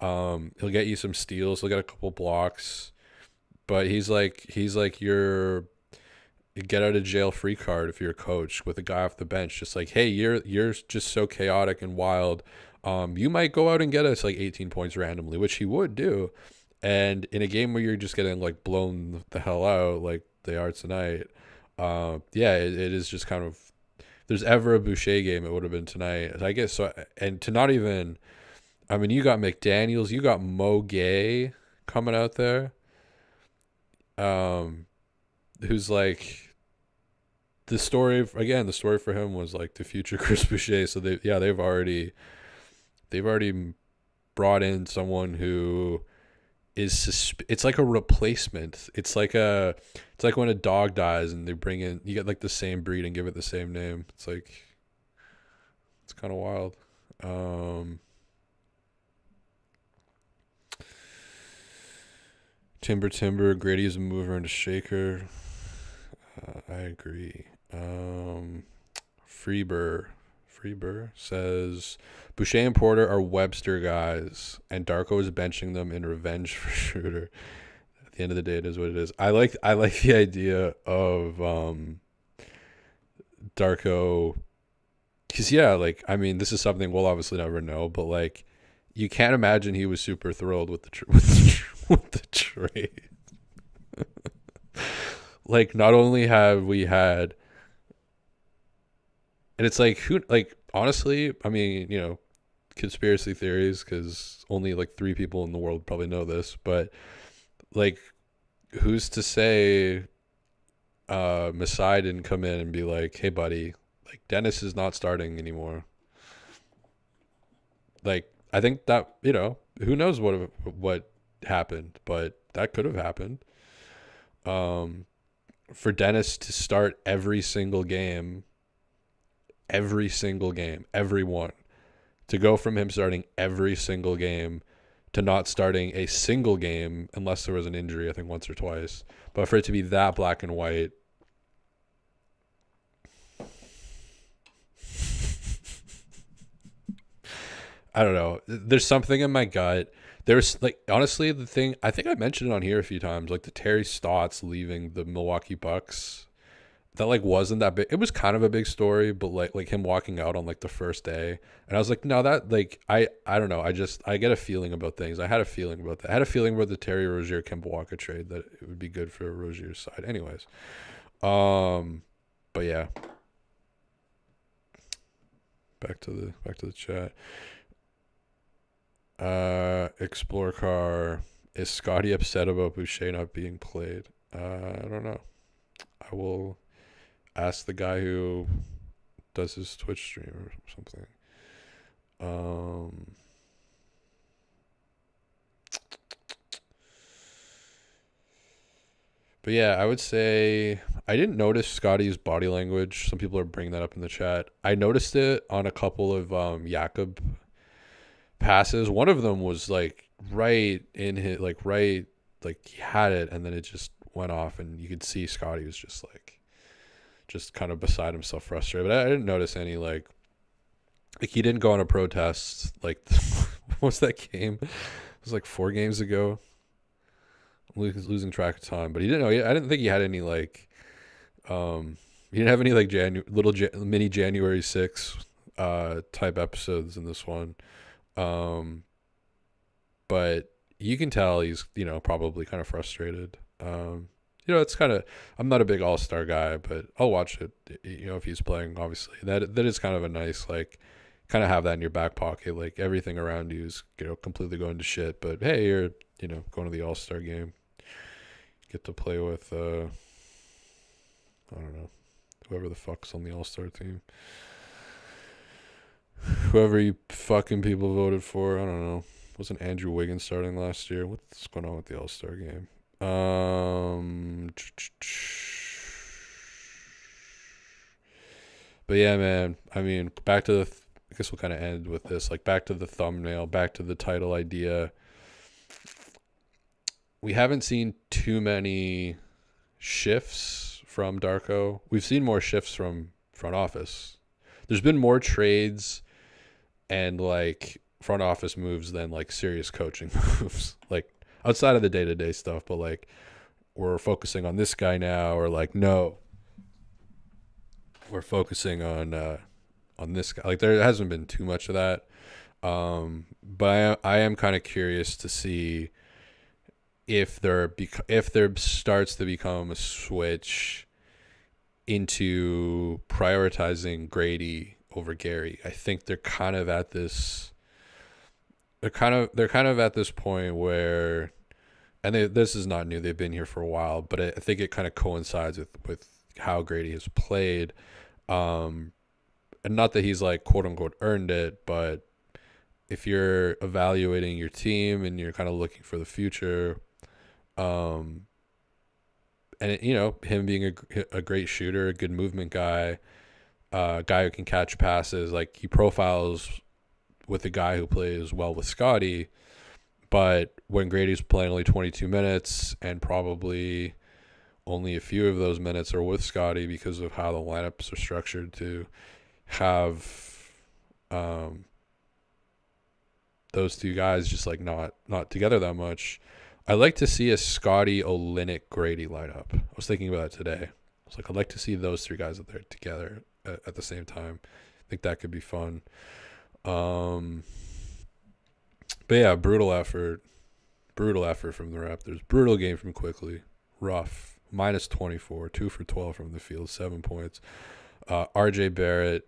He'll get you some steals. He'll get a couple blocks. But he's like your get out of jail free card if you're a coach with a guy off the bench. Just like, hey, you're just so chaotic and wild. You might go out and get us like 18 points randomly, which he would do. And in a game where you're just getting like blown the hell out like they are tonight, it is just kind of, if there's ever a Boucher game, it would have been tonight, I guess. So, and to not even, I mean, you got McDaniels, you got Mo Gay coming out there, who's like the story for him was like the future Chris Boucher. So they've already brought in someone who it's like a replacement. It's like when a dog dies and they bring in, you get like the same breed and give it the same name. It's like, it's kind of wild. Timber, Grady's a mover and a shaker. I agree. Freeber says Boucher and Porter are Webster guys, and Darko is benching them in revenge for Schroeder. At the end of the day, it is what it is. I like the idea of Darko, because like, I mean, this is something we'll obviously never know, but like, you can't imagine he was super thrilled with the trade. Like, not only have we had, and it's like, who, like, honestly, I mean, conspiracy theories, because only like 3 people in the world probably know this, but like, who's to say Masai didn't come in and be like, hey buddy, like Dennis is not starting anymore. Like, I think that, who knows what happened, but that could have happened. For Dennis to start every single game, every one, to go from him starting every single game to not starting a single game unless there was an injury, I think once or twice, but for it to be that black and white, I don't know. There's something in my gut. There's like, honestly, the thing, I think I mentioned it on here a few times, like the Terry Stotts leaving the Milwaukee Bucks. that like wasn't that big. It was kind of a big story, but like him walking out on like the first day, and I was like, no, that like I don't know. I get a feeling about things. I had a feeling about that. I had a feeling about the Terry Rozier Kemba Walker trade that it would be good for Rozier's side. Anyways, but yeah, back to the chat. Explore car. Is Scotty upset about Boucher not being played? I don't know. I will ask the guy who does his Twitch stream or something. But yeah, I would say I didn't notice Scotty's body language. Some people are bringing that up in the chat. I noticed it on a couple of Jakob passes. One of them was like right in his like he had it and then it just went off, and you could see Scotty was just kind of beside himself, frustrated. But I didn't notice any like he didn't go on a protest like what's that game? It was like 4 games ago. I'm losing track of time, but he didn't know. I didn't think he had any like he didn't have any like mini January 6 type episodes in this one. But you can tell he's, probably kind of frustrated. It's kind of, I'm not a big all-star guy, but I'll watch it, if he's playing, obviously. That is kind of a nice, like, kind of have that in your back pocket. Like, everything around you is, completely going to shit. But, hey, you're, going to the all-star game. Get to play with, I don't know, whoever the fuck's on the all-star team. Whoever you fucking people voted for, I don't know. Wasn't Andrew Wiggins starting last year? What's going on with the All-Star game? But yeah, man. I mean, back to the. I guess we'll kind of end with this. Like, back to the thumbnail, back to the title idea. We haven't seen too many shifts from Darko. We've seen more shifts from front office. There's been more trades and like front office moves than like serious coaching moves, like outside of the day-to-day stuff. But like, we're focusing on this guy now, or like, no, we're focusing on this guy. Like, there hasn't been too much of that. But I am kind of curious to see if there starts to become a switch into prioritizing Grady over Gary. I think they're kind of at this. They're kind of at this point where, and this is not new. They've been here for a while, but I think it kind of coincides with how Grady has played, and not that he's like quote unquote earned it, but if you're evaluating your team and you're kind of looking for the future, and him being a great shooter, a good movement guy. Guy who can catch passes, like he profiles with a guy who plays well with Scotty, but when Grady's playing only 22 minutes and probably only a few of those minutes are with Scotty because of how the lineups are structured to have those two guys just like not together that much. I like to see a Scotty, Olynyk, Grady lineup. I was thinking about that today. I was like, I'd like to see those 3 guys out there together at the same time. I think that could be fun. But yeah, brutal effort from the Raptors. Brutal game from Quickly. Rough. Minus 24, 2 for 12 from the field, 7 points. RJ Barrett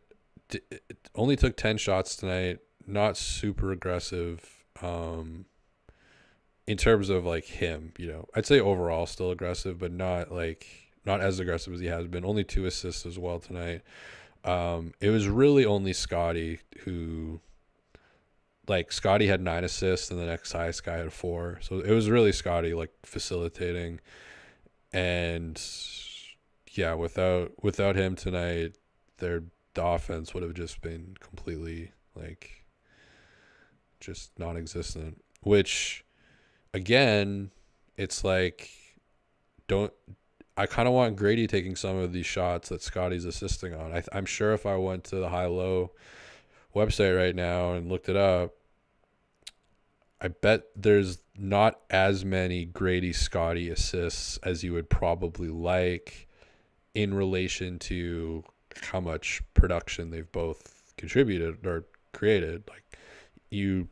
only took 10 shots tonight. Not super aggressive. In terms of like him, I'd say overall still aggressive, but not as aggressive as he has been. Only 2 assists as well tonight. It was really only Scotty who, like, Scotty had 9 assists and the next highest guy had 4. So it was really Scotty like facilitating, and yeah, without him tonight, the offense would have just been completely like just non-existent. Which, again, it's like I kind of want Grady taking some of these shots that Scotty's assisting on. I'm sure if I went to the high-low website right now and looked it up, I bet there's not as many Grady Scotty assists as you would probably like in relation to how much production they've both contributed or created. Like, you,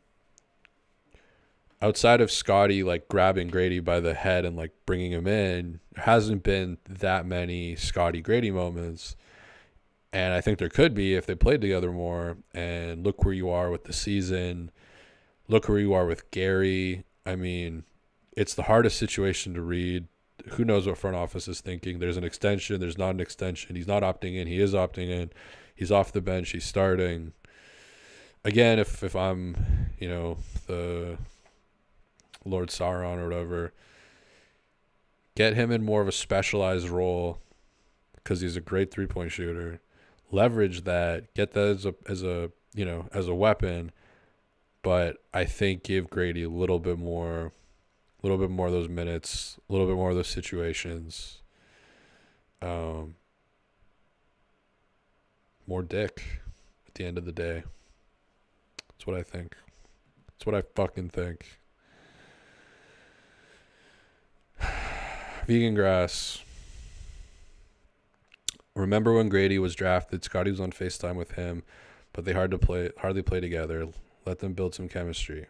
outside of Scotty like grabbing Grady by the head and like bringing him in, there hasn't been that many Scotty Grady moments. And I think there could be if they played together more. And look where you are with the season. Look where you are with Gary. I mean, it's the hardest situation to read. Who knows what front office is thinking? There's an extension. There's not an extension. He's not opting in. He is opting in. He's off the bench. He's starting. Again, if I'm, the Lord Sauron or whatever, get him in more of a specialized role because he's a great 3-point shooter. Leverage that. Get that as a weapon. But I think give Grady a little bit more of those minutes, a little bit more of those situations. More dick at the end of the day. That's what I think. That's what I fucking think. Vegan grass. Remember when Grady was drafted? Scotty was on FaceTime with him, but they hardly play together. Let them build some chemistry.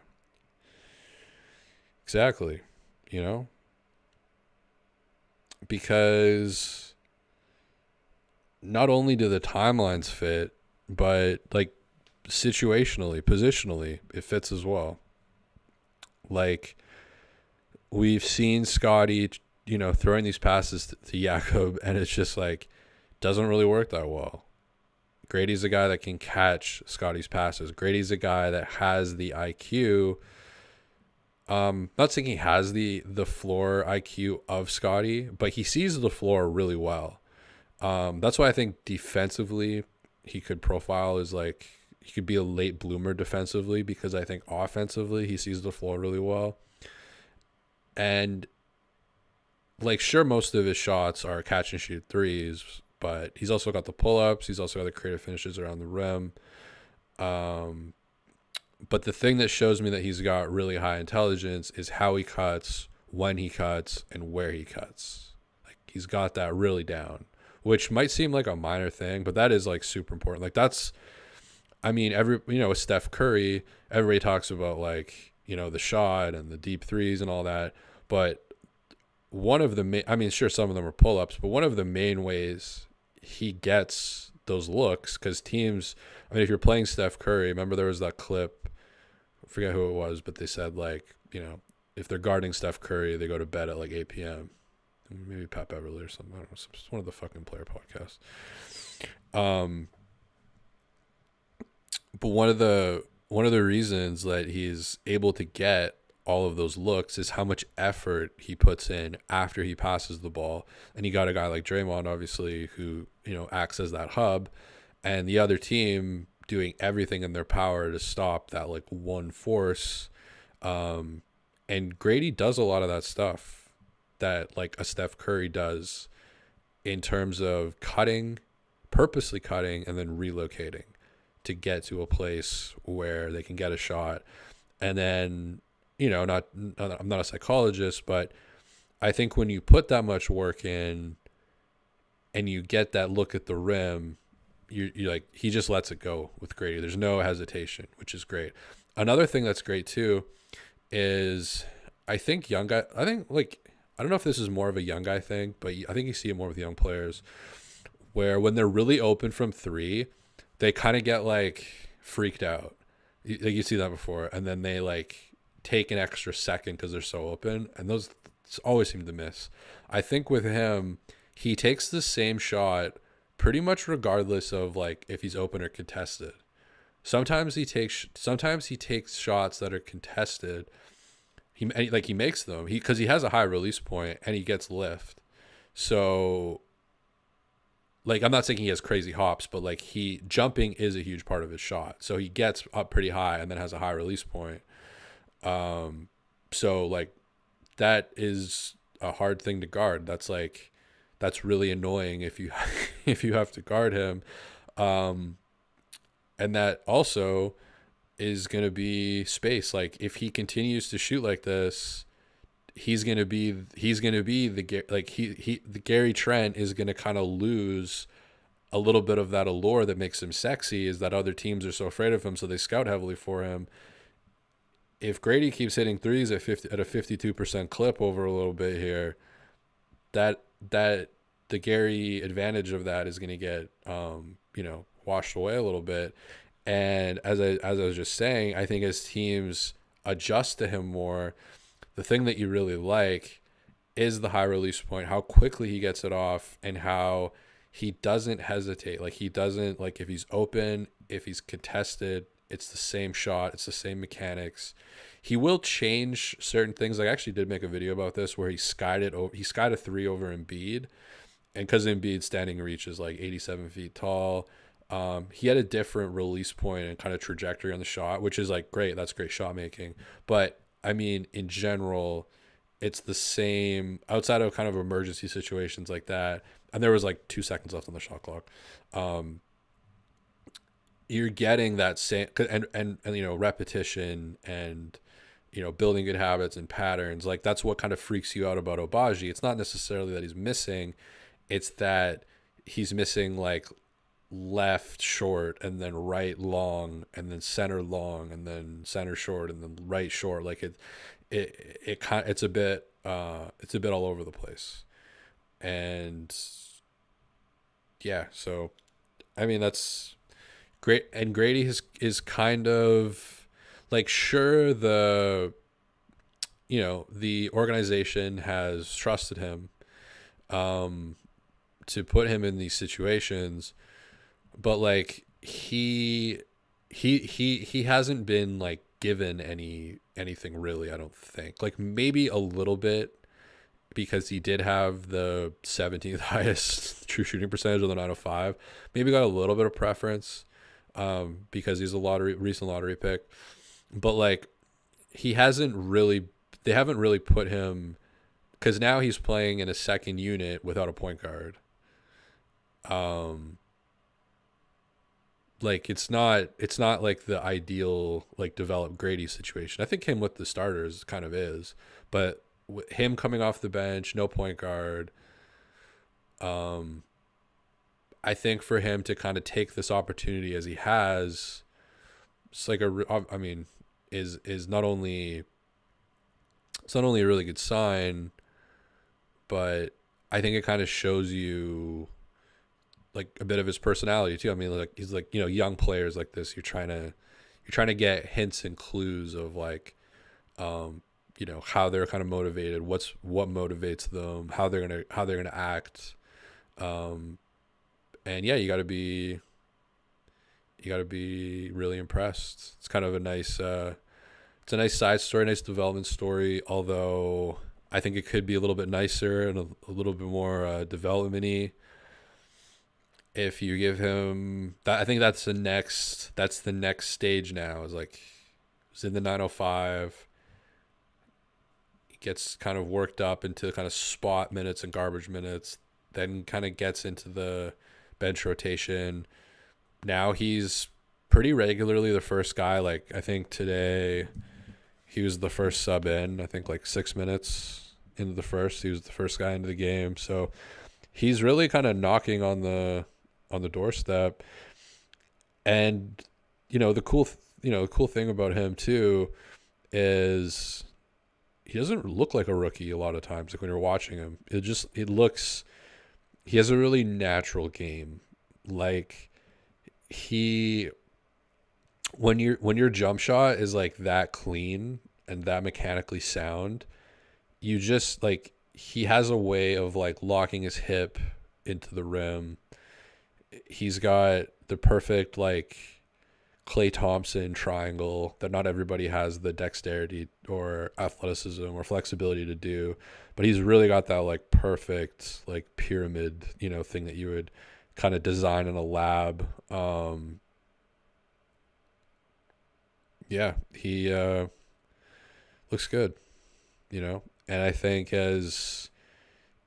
Exactly. Because not only do the timelines fit, but like situationally, positionally, it fits as well. Like, we've seen Scotty, throwing these passes to Jakob, and it's just like, doesn't really work that well. Grady's a guy that can catch Scotty's passes. Grady's a guy that has the IQ. Not saying he has the floor IQ of Scotty, but he sees the floor really well. That's why I think defensively he could profile as like, he could be a late bloomer defensively, because I think offensively he sees the floor really well. And like, sure, most of his shots are catch and shoot threes, but he's also got the pull-ups. He's also got the creative finishes around the rim. But the thing that shows me that he's got really high intelligence is how he cuts, when he cuts, and where he cuts. Like, he's got that really down, which might seem like a minor thing, but that is like super important. Like, that's, I mean, with Steph Curry, everybody talks about like, the shot and the deep threes and all that. But one of the sure, some of them are pull-ups, but one of the main ways he gets those looks, because teams, if you're playing Steph Curry, remember there was that clip, I forget who it was, but they said like, if they're guarding Steph Curry, they go to bed at like 8 p.m. Maybe Pat Beverly or something. I don't know. It's one of the fucking player podcasts. But one of the reasons that he's able to get all of those looks is how much effort he puts in after he passes the ball. And you got a guy like Draymond, obviously, who, acts as that hub, and the other team doing everything in their power to stop that like one force. And Grady does a lot of that stuff that like a Steph Curry does, in terms of purposely cutting and then relocating to get to a place where they can get a shot. And then, I'm not a psychologist, but I think when you put that much work in and you get that look at the rim, you're like, he just lets it go with Grady. There's no hesitation, which is great. Another thing that's great too is I think I don't know if this is more of a young guy thing, but I think you see it more with young players, where when they're really open from three, they kind of get like freaked out. You see that before, and then they like take an extra second because they're so open, and those always seem to miss. I think with him, he takes the same shot pretty much regardless of like if he's open or contested. Sometimes he takes shots that are contested. He makes them because he has a high release point and he gets lift. So like, I'm not saying he has crazy hops, but like, jumping is a huge part of his shot. So he gets up pretty high and then has a high release point. So like, that is a hard thing to guard. That's really annoying if you have to guard him. And that also is going to be space. Like, if he continues to shoot like this, he's gonna be the Gary Trent is gonna kind of lose a little bit of that allure that makes him sexy, is that other teams are so afraid of him, so they scout heavily for him. If Grady keeps hitting threes at a 52% clip over a little bit here, that the Gary advantage of that is going to get washed away a little bit. And as I was just saying, I think as teams adjust to him more, the thing that you really like is the high release point, how quickly he gets it off, and how he doesn't hesitate. Like, he doesn't, like, if he's open, if he's contested, it's the same shot, it's the same mechanics. He will change certain things. Like, I actually did make a video about this where he skied a three over Embiid, and because Embiid's standing reach is like 87 feet tall, he had a different release point and kind of trajectory on the shot, which is like great. That's great shot making. But I mean, in general, it's the same outside of kind of emergency situations like that. And there was like 2 seconds left on the shot clock. You're getting that same and repetition and building good habits and patterns. Like, that's what kind of freaks you out about Obagi. It's not necessarily that he's missing, it's that he's missing like left short and then right long and then center long and then center short and then right short. Like, it's a bit all over the place. And yeah, so I mean, that's great. And Grady is kind of like, sure, the organization has trusted him to put him in these situations, but like he hasn't been like given anything really, I don't think. Like, maybe a little bit, because he did have the 17th highest true shooting percentage of the 905. Maybe got a little bit of preference because he's a recent lottery pick. But like, they haven't really put him, because now he's playing in a second unit without a point guard. Like, it's not like the ideal like developed Grady situation. I think him with the starters kind of is, but with him coming off the bench, no point guard, I think for him to kind of take this opportunity as he has, it's like is not only, it's not only a really good sign, but I think it kind of shows you like a bit of his personality too. I mean, like, he's like, young players like this, you're trying to get hints and clues of like, how they're kind of motivated, what motivates them, how they're gonna act, and yeah, you got to be really impressed. It's kind of a nice it's a nice side story, nice development story, although I think it could be a little bit nicer and a little bit more development-y if you give him that. I think that's the next stage now, is like, he's in the 905, gets kind of worked up into kind of spot minutes and garbage minutes, then kind of gets into the bench rotation. Now he's pretty regularly the first guy. Like, I think today he was the first sub in, I think like 6 minutes into the first, he was the first guy into the game. So he's really kind of knocking on the doorstep. And the cool thing about him too is he doesn't look like a rookie a lot of times. Like, when you're watching him, he has a really natural game. Like, when your jump shot is like that clean and that mechanically sound, you just like, he has a way of like locking his hip into the rim. He's got the perfect like Klay Thompson triangle that not everybody has the dexterity or athleticism or flexibility to do, but he's really got that like perfect like pyramid, thing that you would kind of design in a lab. Yeah, he looks good, and I think as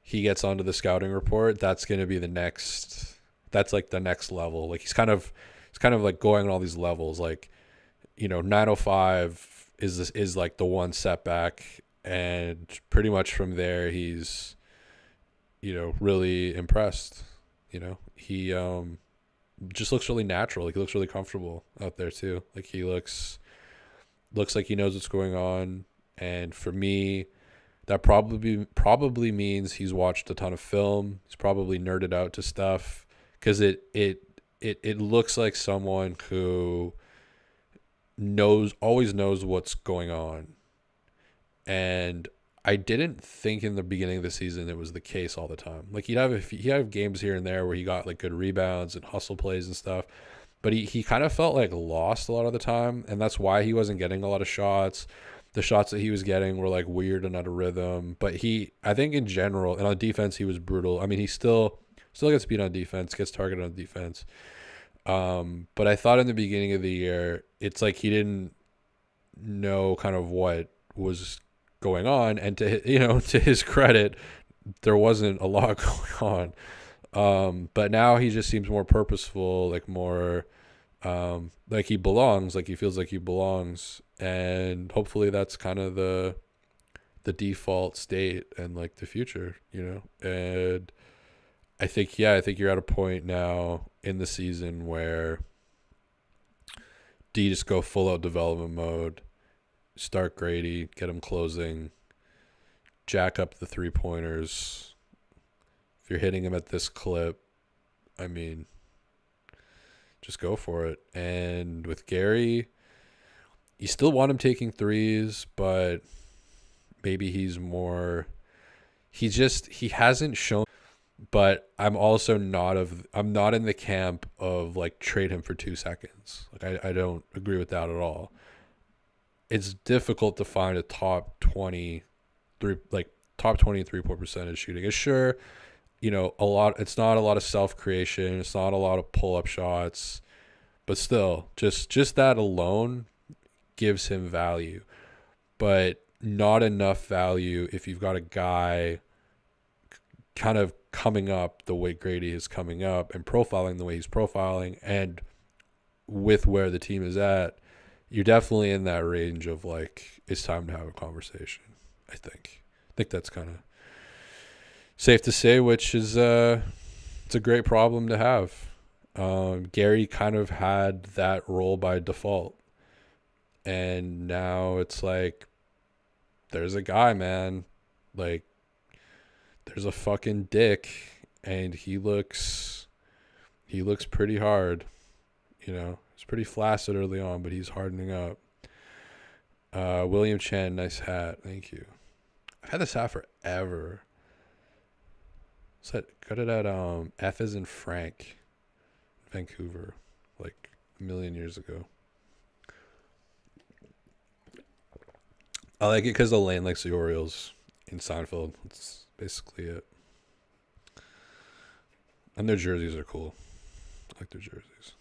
he gets onto the scouting report, that's going to be that's like the next level. Like, he's kind of like going on all these levels. Like, 905 is like the one setback, And pretty much from there, he's, really impressed. He just looks really natural. Like he looks really comfortable out there too. Like he looks like he knows what's going on. And for me, that probably means he's watched a ton of film. He's probably nerded out to stuff because it looks like someone who always knows what's going on. And I didn't think in the beginning of the season it was the case all the time. Like he'd have games here and there where he got like good rebounds and hustle plays and stuff, but he kind of felt like lost a lot of the time, and that's why he wasn't getting a lot of shots. The shots that he was getting were like weird and out of rhythm. But I think in general, and on defense he was brutal. I mean, he still gets beat on defense, gets targeted on defense. But I thought in the beginning of the year, it's like he didn't know kind of what was going on, and to his credit, there wasn't a lot going on. But now he just seems more purposeful, like more like he belongs, like he feels like he belongs, and hopefully that's kind of the default state and like the future, And I think you're at a point now in the season where do you just go full out development mode, start Grady, get him closing, jack up the 3-pointers. If you're hitting him at this clip, I mean, just go for it. And with Gary, you still want him taking threes, but maybe he hasn't shown. But I'm also I'm not in the camp of like trade him for 2 seconds. Like I don't agree with that at all. It's difficult to find a top 20 3-point percentage shooting. It's sure, it's not a lot of self creation. It's not a lot of pull up shots, but still just that alone gives him value, but not enough value if you've got a guy kind of coming up the way Grady is coming up and profiling the way he's profiling, and with where the team is at, you're definitely in that range of like it's time to have a conversation. I think that's kind of safe to say, which is it's a great problem to have. Gary kind of had that role by default, and now it's like there's a guy, man, like there's a fucking dick, and he looks pretty hard. It's pretty flaccid early on, but he's hardening up. William Chen, nice hat, thank you. I've had this hat forever. Got it at F as in Frank, Vancouver, like a million years ago. I like it because the lane likes the Orioles in Seinfeld. That's basically it. And their jerseys are cool. I like their jerseys.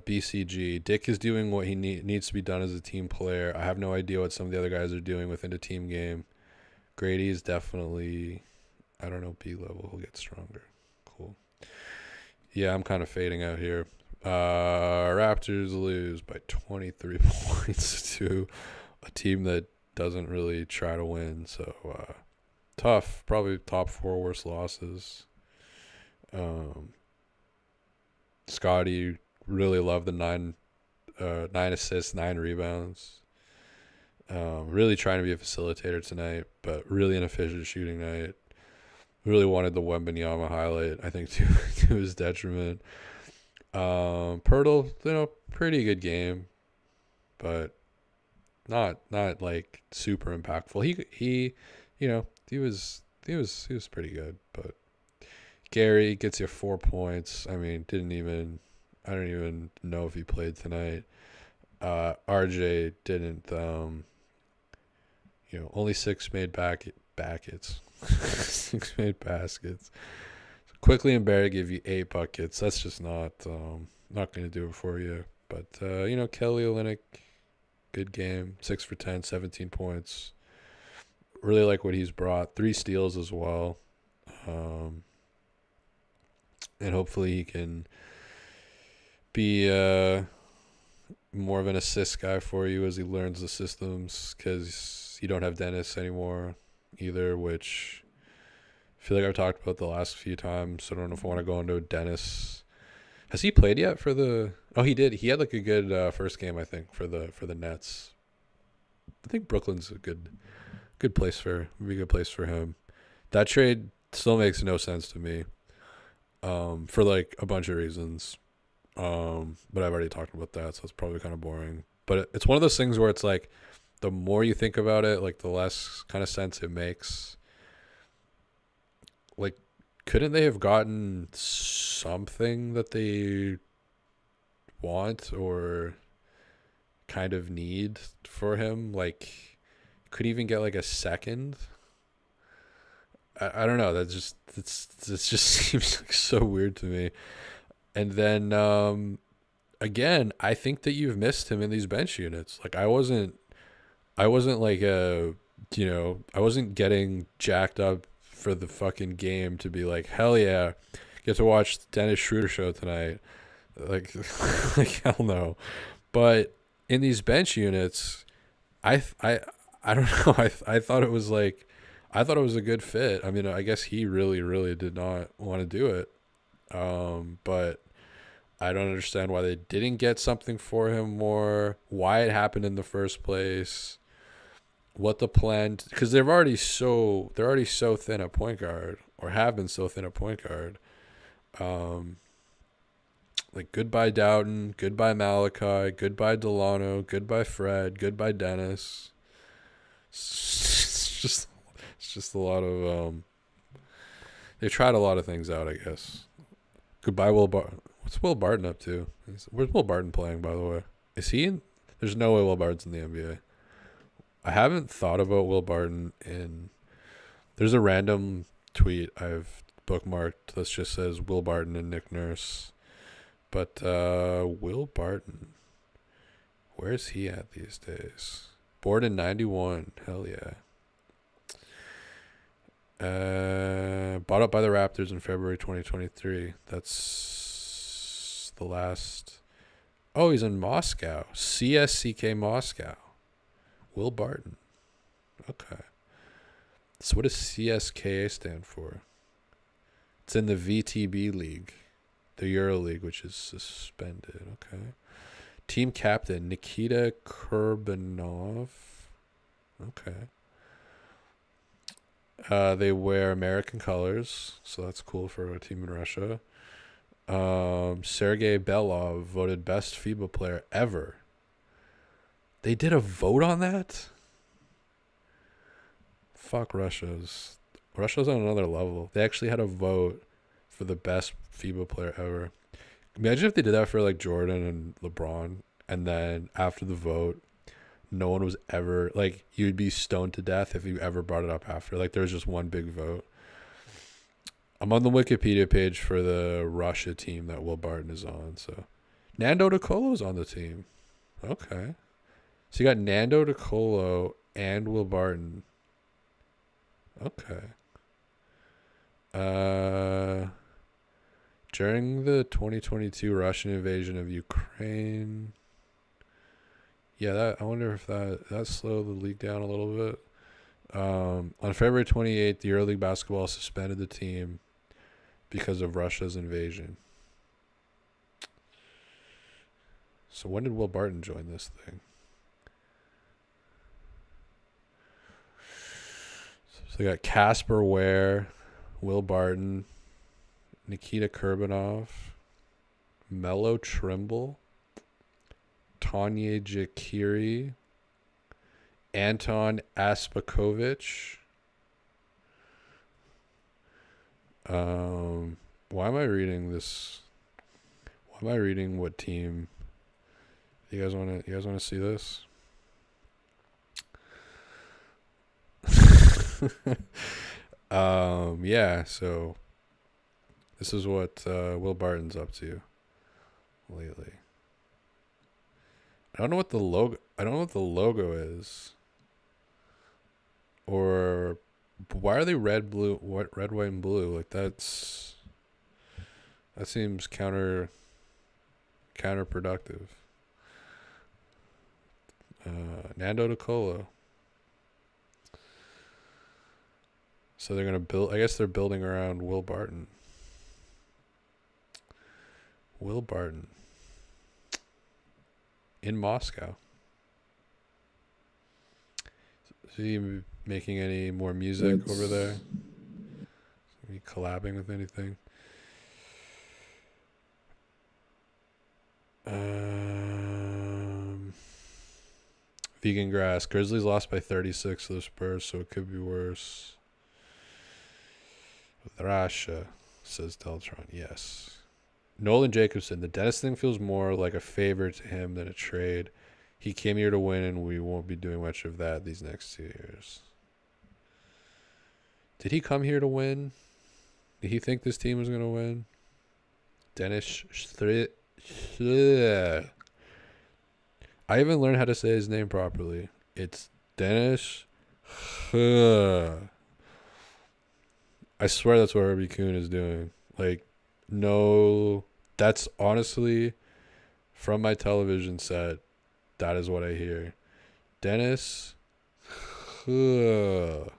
BCG. Dick is doing what he needs to be done as a team player. I have no idea what some of the other guys are doing within a team game. Grady is definitely, I don't know, B level. He'll get stronger. Cool. Yeah, I'm kind of fading out here. Raptors lose by 23 points to a team that doesn't really try to win. So tough. Probably top 4 worst losses. Scotty really loved the 9 assists, 9 rebounds. Really trying to be a facilitator tonight, but really inefficient shooting night. Really wanted the Wembanyama highlight, I think, to his detriment. Pirtle, pretty good game, but not like super impactful. He was pretty good, but Gary gets you 4 points. I mean, I don't even know if he played tonight. RJ didn't. Only 6 made baskets. 6 made baskets. Quickly and Barry give you 8 buckets. That's just not going to do it for you. But Kelly Olynyk, good game. 6 for 10, 17 points. Really like what he's brought. 3 steals as well. Um, and hopefully he can be more of an assist guy for you as he learns the systems, because you don't have Dennis anymore either, which I feel like I've talked about the last few times. So I don't know if I want to go into Dennis. Has he played yet for the? Oh, he did. He had like a good first game, I think, for the Nets. I think Brooklyn's a good place for maybe a good place for him. That trade still makes no sense to me, for like a bunch of reasons. But I've already talked about that, so it's probably kind of boring. But it's one of those things where it's like, the more you think about it, like the less kind of sense it makes. Like, couldn't they have gotten something that they want or kind of need for him? Like, could even get like a second. I don't know. That just it just seems like so weird to me. And then again, I think that you've missed him in these bench units. Like I wasn't like I wasn't getting jacked up for the fucking game to be like, hell yeah, get to watch the Dennis Schroeder show tonight. Like like hell no. But in these bench units, I don't know. I thought it was like, I thought it was a good fit. I mean, I guess he really, really did not want to do it. But I don't understand why they didn't get something for him more, why it happened in the first place, what the plan, because they're already so thin at point guard, or have been so thin at point guard. Um, like goodbye Dowden, goodbye Malachi, goodbye Delano, goodbye Fred, goodbye Dennis. It's just a lot of they tried a lot of things out, I guess. Goodbye Will Barton. What's Will Barton up to? Where's Will Barton playing, by the way? Is he in? There's no way Will Barton's in the NBA. I haven't thought about Will Barton in. There's a random tweet I've bookmarked that just says Will Barton and Nick Nurse. But Will Barton, where's he at these days? Born in 91. Hell yeah. Bought up by the Raptors in February 2023. That's the last. Oh, he's in Moscow. CSCK Moscow. Will Barton. Okay. So what does CSKA stand for? It's in the VTB League, the Euro League, which is suspended. Okay. Team captain Nikita Kurbanov. Okay. They wear American colors, so that's cool for a team in Russia. Sergei Belov voted best FIBA player ever. They did a vote on that? Fuck Russia's. Russia's on another level. They actually had a vote for the best FIBA player ever. Imagine if they did that for like Jordan and LeBron, and then after the vote, no one was ever, like, you'd be stoned to death if you ever brought it up after. Like, there was just one big vote. I'm on the Wikipedia page for the Russia team that Will Barton is on. So Nando DeColo's on the team. Okay. So you got Nando DeColo and Will Barton. Okay. During the 2022 Russian invasion of Ukraine. Yeah, I wonder if that slowed the league down a little bit. On February 28th, the EuroLeague basketball suspended the team because of Russia's invasion. So when did Will Barton join this thing? So they got Casper Ware, Will Barton, Nikita Kurbanov, Melo Trimble, Tanya Jakiri, Anton Aspakovich. Why am I reading this? Why am I reading what team? You guys want to see this? Yeah, so this is what Will Barton's up to lately. I don't know what the logo is. Or Why are they red, blue, red, white, and blue? Like that seems counterproductive. Nando De Colo. So they're gonna build. I guess they're building around Will Barton. Will Barton in Moscow. Is he making any more music over there? Is he collabing with anything? Vegan grass. Grizzlies lost by 36 to the Spurs, so it could be worse. With Russia, says Deltron. Yes. Nolan Jacobson. The Dennis thing feels more like a favor to him than a trade. He came here to win, and we won't be doing much of that these next 2 years. Did he come here to win? Did he think this team was going to win? Dennis. I haven't learned how to say his name properly. It's Dennis. I swear that's what Herbie Kuhn is doing. Like, no, that's honestly, from my television set, that is what I hear. Dennis. This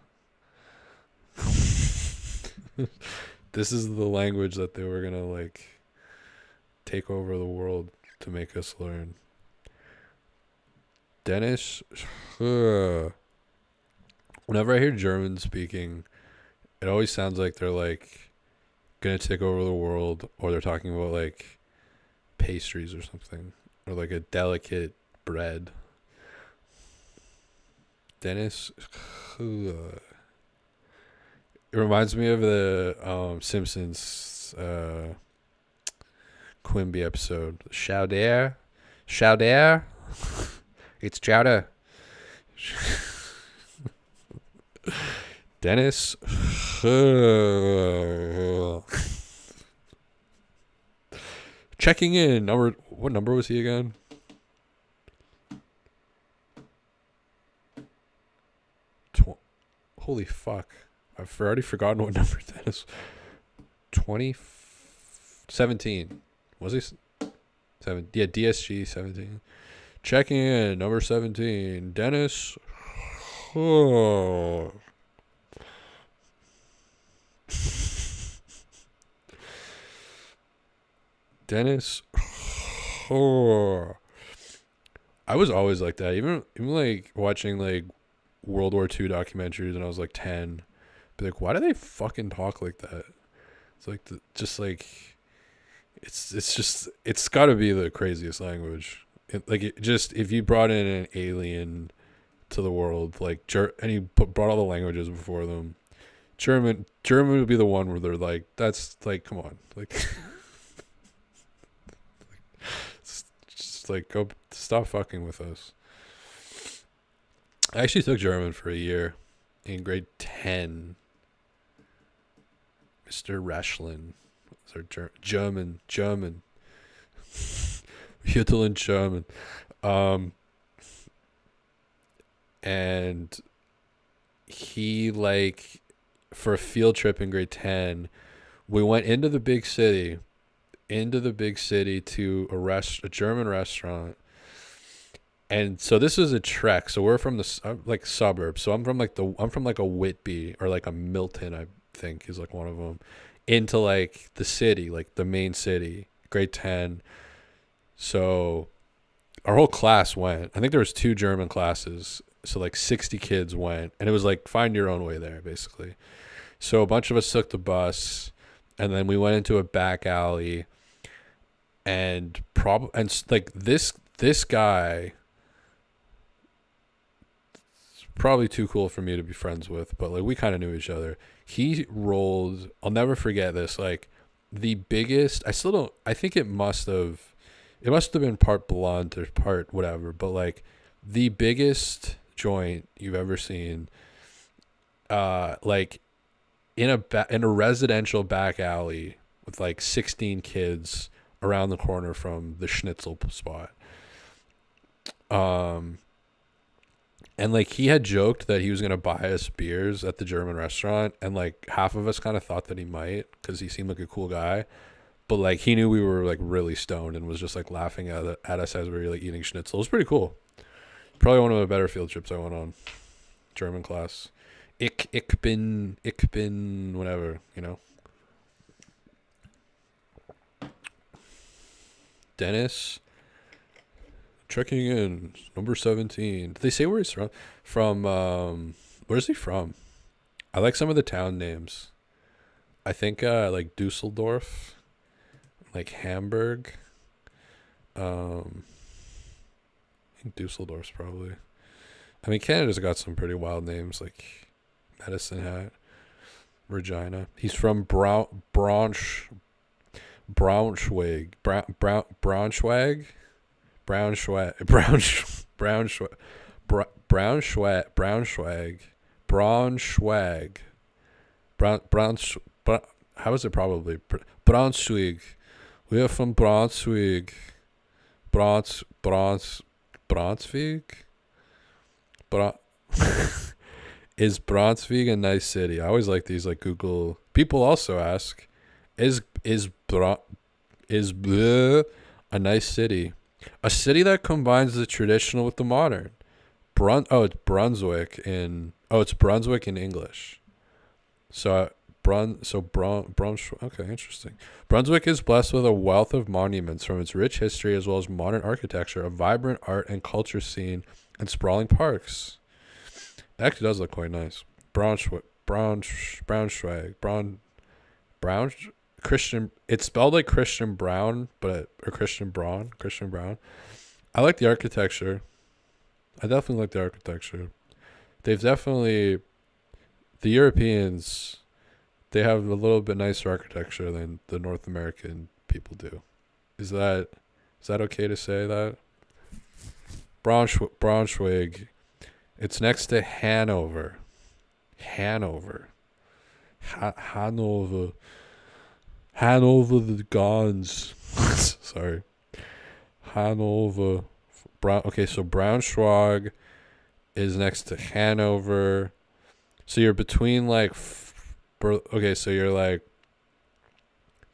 is the language that they were going to, like, take over the world to make us learn. Dennis. Whenever I hear German speaking, it always sounds like they're like gonna take over the world, or they're talking about like pastries or something, or like a delicate bread. Dennis. It reminds me of the Simpsons Quimby episode. Chowder. It's chowder. Dennis. Checking in. What number was he again? Holy fuck. I've already forgotten what number Dennis. 17. Was he? 7? Yeah, DSG 17. Checking in, number 17, Dennis. Oh. Dennis. Oh. I was always like that. Even like watching like World War II documentaries when I was like 10. Be like, why do they fucking talk like that? It's like it's got to be the craziest language. If you brought in an alien to the world, like and you brought all the languages before them, German would be the one where they're like, that's like, come on, like, just like, go stop fucking with us. I actually took German for a year in grade 10. Mr. Raschlin was our German. Hitler German. And he, like, for a field trip in grade 10, we went into the big city to a German restaurant. And so this is a trek. So we're from the like suburbs. So I'm from like a Whitby or like a Milton, I think is like one of them, into like the city, like the main city, grade 10. So our whole class went. I think there was 2 German classes. So like 60 kids went, and it was like find your own way there basically. So a bunch of us took the bus, and then we went into a back alley, and like this guy, probably too cool for me to be friends with, but like we kind of knew each other. He rolled, I'll never forget this, like the biggest, I think it must have been part blunt or part whatever, but like the biggest joint you've ever seen, like in a residential back alley with like 16 kids around the corner from the schnitzel spot. And like he had joked that he was gonna buy us beers at the German restaurant, and like half of us kind of thought that he might because he seemed like a cool guy. But like he knew we were like really stoned and was just like laughing at us as we were like eating schnitzel. It was pretty cool. Probably one of the better field trips I went on. German class. Ich bin, whatever, you know. Dennis, checking in, number 17. Did they say where he's from? Where's he from? I like some of the town names. I think like Dusseldorf, like Hamburg. I think Dusseldorf's probably. I mean, Canada's got some pretty wild names like Medicine Hat, Regina. He's from Braunschweig, Braunschweig, how is it probably Braunschweig? We are from Braunschweig, Braunschweig. Is Braunschweig a nice city? I always like these like Google. People also ask, is a nice city? A city that combines the traditional with the modern. It's Brunswick it's Brunswick in English. So okay, interesting. Brunswick is blessed with a wealth of monuments from its rich history as well as modern architecture, a vibrant art and culture scene, and sprawling parks. It actually does look quite nice. Braunschweig, Christian. It's spelled like Christian Brown, or Christian Braun. I like the architecture. I definitely like the architecture. The Europeans, they have a little bit nicer architecture than the North American people do. Is that okay to say that? Braunschweig. It's next to Hanover. Hanover the Gons. Sorry. Hanover. Okay, so Braunschweig is next to Hanover. So you're between like okay, so you're like,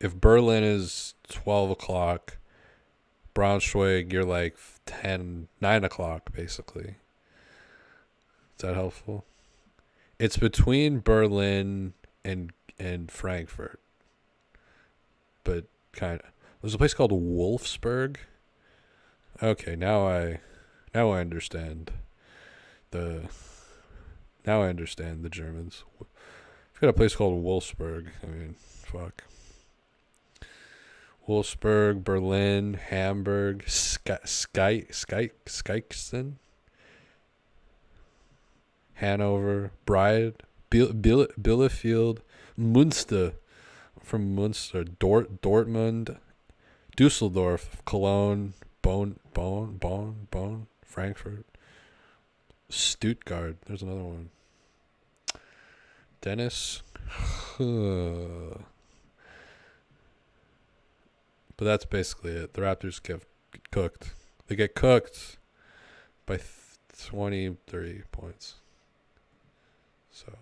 if Berlin is 12 o'clock, Braunschweig, you're like 9 o'clock basically. Is that helpful? It's between Berlin and Frankfurt, but kind of. There's a place called Wolfsburg. Okay, now I understand the Germans. We've got a place called Wolfsburg. I mean, fuck. Wolfsburg, Berlin, Hamburg, Skyksten, Hanover, Bielefeld, Münster, from Münster, Dortmund, Dusseldorf, Cologne, Bonn, Frankfurt, Stuttgart. There's another one. Dennis. But that's basically it. The Raptors get cooked. They get cooked by 23 points. So